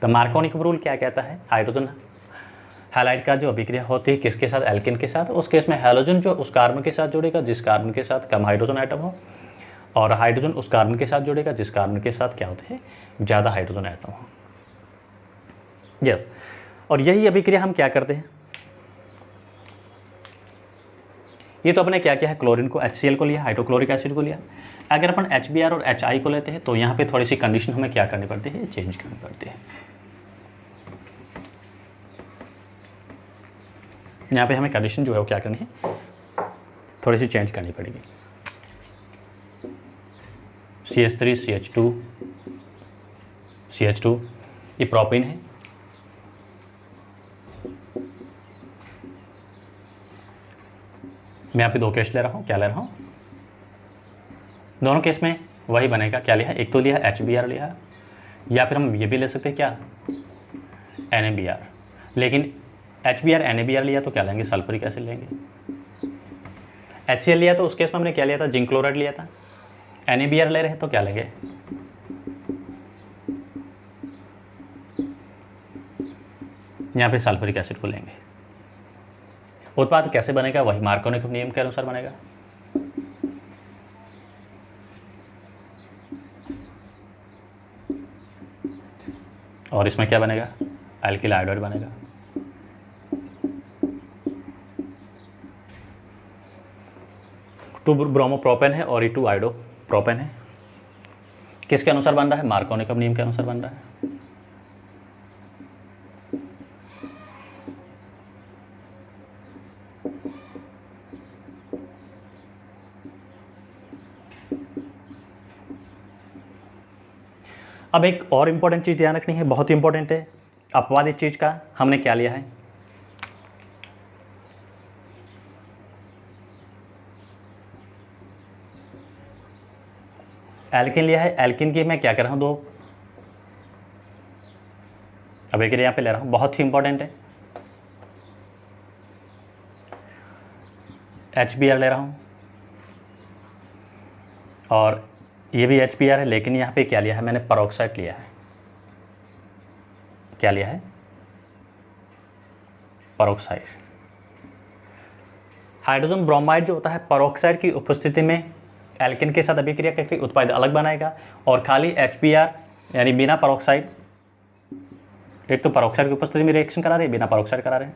तो मार्कोनिकम रूल क्या कहता है, हाइड्रोजन हैलाइड का जो अभिक्रिया होती है किसके साथ, एल्केन के साथ, उस केस में हैलोजन जो उस कार्बन के साथ जुड़ेगा जिस कार्बन के साथ कम हाइड्रोजन आइटम हो, और हाइड्रोजन उस कार्बन के साथ जुड़ेगा जिस कार्बन के साथ क्या होते हैं, ज़्यादा हाइड्रोजन आइटम हो। यस, और यही अभिक्रिया हम क्या करते हैं, ये तो अपने क्या किया है, क्लोरीन को HCl को लिया, हाइड्रोक्लोरिक एसिड को लिया। अगर अपन HBr और HI को लेते हैं तो यहाँ पे थोड़ी सी कंडीशन हमें क्या करनी पड़ती है, चेंज करनी पड़ती है। यहाँ पे हमें कंडीशन जो है वो क्या करनी है, थोड़ी सी चेंज करनी पड़ेगी। CH3 CH2 ये प्रोपीन है, मैं यहाँ पे 2 केस ले रहा हूँ, क्या ले रहा हूँ, दोनों केस में वही बनेगा। क्या लिया, एक तो लिया HBr लिया, या फिर हम ये भी ले सकते हैं क्या, NaBr। लेकिन HBr NaBr लिया तो क्या लेंगे, सल्फ्यूरिक एसिड लेंगे। HCl लिया तो उस केस में हमने क्या लिया था, जिंक क्लोराइड लिया था। NaBr ले रहे हैं तो क्या लेंगे, यहाँ पे सल्फ्यूरिक एसिड को लेंगे। उत्पाद कैसे बनेगा, वही मार्कोनिकम नियम के अनुसार बनेगा। और इसमें क्या बनेगा, एल्किल आयोडाइड बनेगा। 2 ब्रोमोप्रोपेन है और ये 2 आयोडोप्रोपेन है। किसके अनुसार बन रहा है? मार्कोनिकॉव नियम के अनुसार बन रहा है। अब एक और इंपॉर्टेंट चीज़ ध्यान रखनी है, बहुत इंपॉर्टेंट है। अपवाद इस चीज़ का हमने क्या लिया है? एल्किन लिया है। एल्किन की मैं क्या कर रहा हूँ? 2 अब एक यहाँ पे ले रहा हूँ, बहुत ही इंपॉर्टेंट है। HBr ले रहा हूँ और ये भी HBr है, लेकिन यहाँ पे क्या लिया है मैंने? पेरोक्साइड लिया है। क्या लिया है? पेरोक्साइड। हाइड्रोजन ब्रोमाइड जो होता है पेरोक्साइड की उपस्थिति में एल्किन के साथ अभिक्रिया करके उत्पाद अलग बनाएगा, और खाली HBr यानी बिना पेरोक्साइड, एक तो पेरोक्साइड की उपस्थिति में रिएक्शन करा रहे हैं, बिना पेरोक्साइड करा रहे हैं।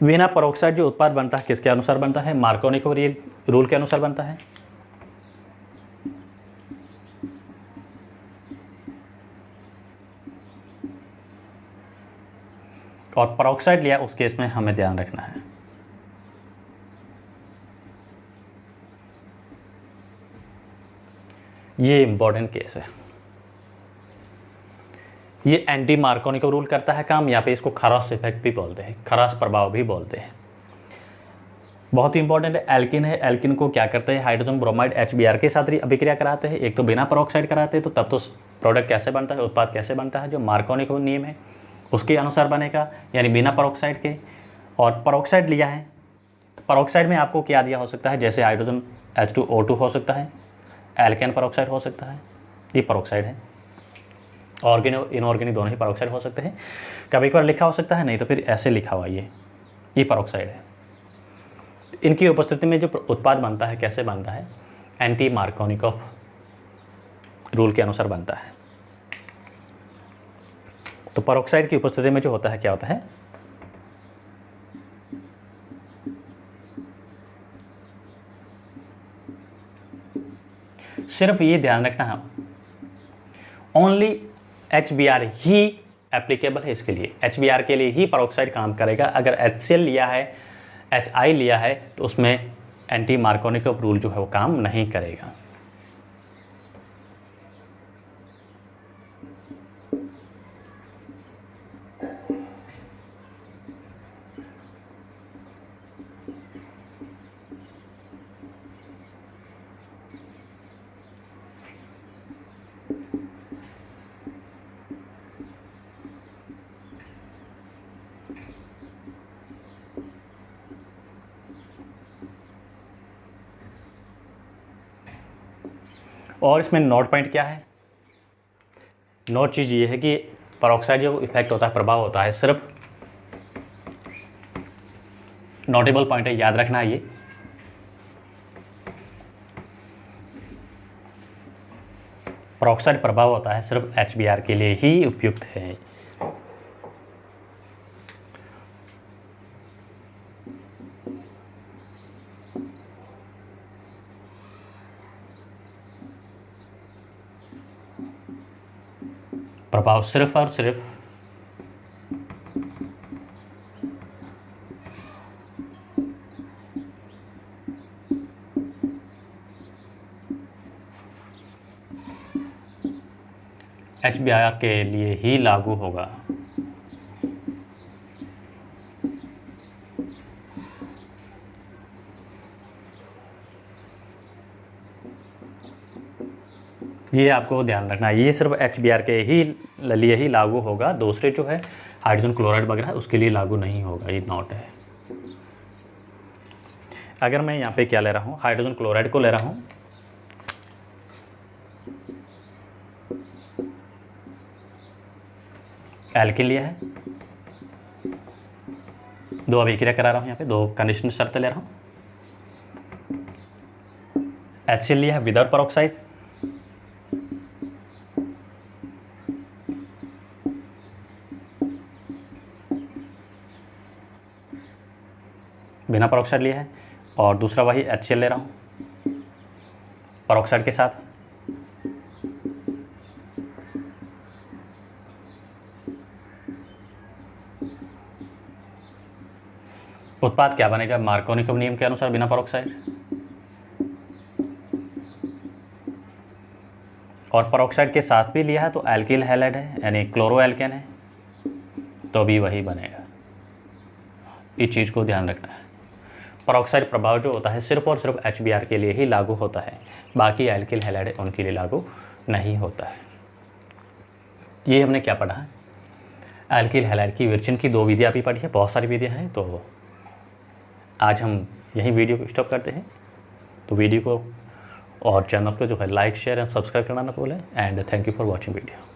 बिना पेरोक्साइड जो उत्पाद बनता है किसके अनुसार बनता है? मार्कोनिकॉव रूल के अनुसार बनता है। और पेरोक्साइड लिया उस केस में हमें ध्यान रखना है, ये इंपॉर्टेंट केस है। ये एंटी मार्कोनिकॉव रूल करता है काम, यहाँ पे इसको खरास इफेक्ट भी बोलते हैं, खरास प्रभाव भी बोलते हैं। बहुत ही इंपॉर्टेंट है। एल्किन है, एल्किन को क्या करते हैं? हाइड्रोजन ब्रोमाइड HBr के साथ अभिक्रिया कराते हैं। एक तो बिना पेरोक्साइड कराते हैं, तो तब तो प्रोडक्ट कैसे बनता है, उत्पाद कैसे बनता है? जो मार्कोनिकॉव नियम है उसके अनुसार बनेगा, यानी बिना पेरोक्साइड के। और पेरोक्साइड लिया है, तो पेरोक्साइड में आपको क्या दिया हो सकता है? जैसे हाइड्रोजन H2O2 हो सकता है, एल्केन पेरोक्साइड हो सकता है, ये पेरोक्साइड है। ऑर्गेनिक इनऑर्गेनिक दोनों ही पेरोक्साइड हो सकते हैं। कभी कभार लिखा हो सकता है, नहीं तो फिर ऐसे लिखा हुआ ये पेरोक्साइड है। इनकी उपस्थिति में जो उत्पाद बनता है कैसे बनता है? एंटी मार्कोनिकॉव रूल के अनुसार बनता है। तो पेरोक्साइड की उपस्थिति में जो होता है क्या होता है? सिर्फ ये ध्यान रखना है, ओनली HBr ही एप्लीकेबल है इसके लिए। HBr के लिए ही पेरोक्साइड काम करेगा। अगर HCl लिया है, HI लिया है, तो उसमें एंटी मार्कोनिकॉव रूल जो है वो काम नहीं करेगा। और इसमें नोट पॉइंट क्या है? नोट चीज़ ये है कि पेरोक्साइड जो इफेक्ट होता है, प्रभाव होता है, सिर्फ नोटेबल पॉइंट है, याद रखना है ये। पेरोक्साइड प्रभाव होता है सिर्फ HBr के लिए ही उपयुक्त है। प्रभाव सिर्फ और सिर्फ HBr के लिए ही लागू होगा। ये आपको ध्यान रखना है, ये सिर्फ HBr के ही लिए ही लागू होगा। दूसरे जो है हाइड्रोजन क्लोराइड वगैरह उसके लिए लागू नहीं होगा, ये नोट है। अगर मैं यहाँ पे क्या ले रहा हूँ? हाइड्रोजन क्लोराइड को ले रहा हूँ, एल्किन लिया है, 2 अभिक्रिया करा रहा हूँ, यहाँ पे 2 कंडीशनल शर्त ले रहा हूँ। HCl लिया है विदाउट पेरोक्साइड, बिना परऑक्साइड लिया है, और दूसरा वही HCl ले रहा हूँ परऑक्साइड के साथ। उत्पाद क्या बनेगा मार्कोनी के नियम के अनुसार बिना परऑक्साइड, और परऑक्साइड के साथ भी लिया है तो एल्किल हैलाइड है यानी क्लोरो एल्केन है, तो भी वही बनेगा। इस चीज़ को ध्यान रखना है। परऑक्साइड प्रभाव जो होता है सिर्फ और सिर्फ HBr के लिए ही लागू होता है, बाकी एल्किल हैलाइड उनके लिए लागू नहीं होता है। ये हमने क्या पढ़ा है, एल्किल हैलाइड की विरचन की 2 विधियाँ भी पढ़ी है, बहुत सारी विधियाँ हैं। तो आज हम यहीं वीडियो को स्टॉप करते हैं। तो वीडियो को और चैनल को जो है लाइक शेयर एंड सब्सक्राइब करना ना भूलें। And thank you for watching video.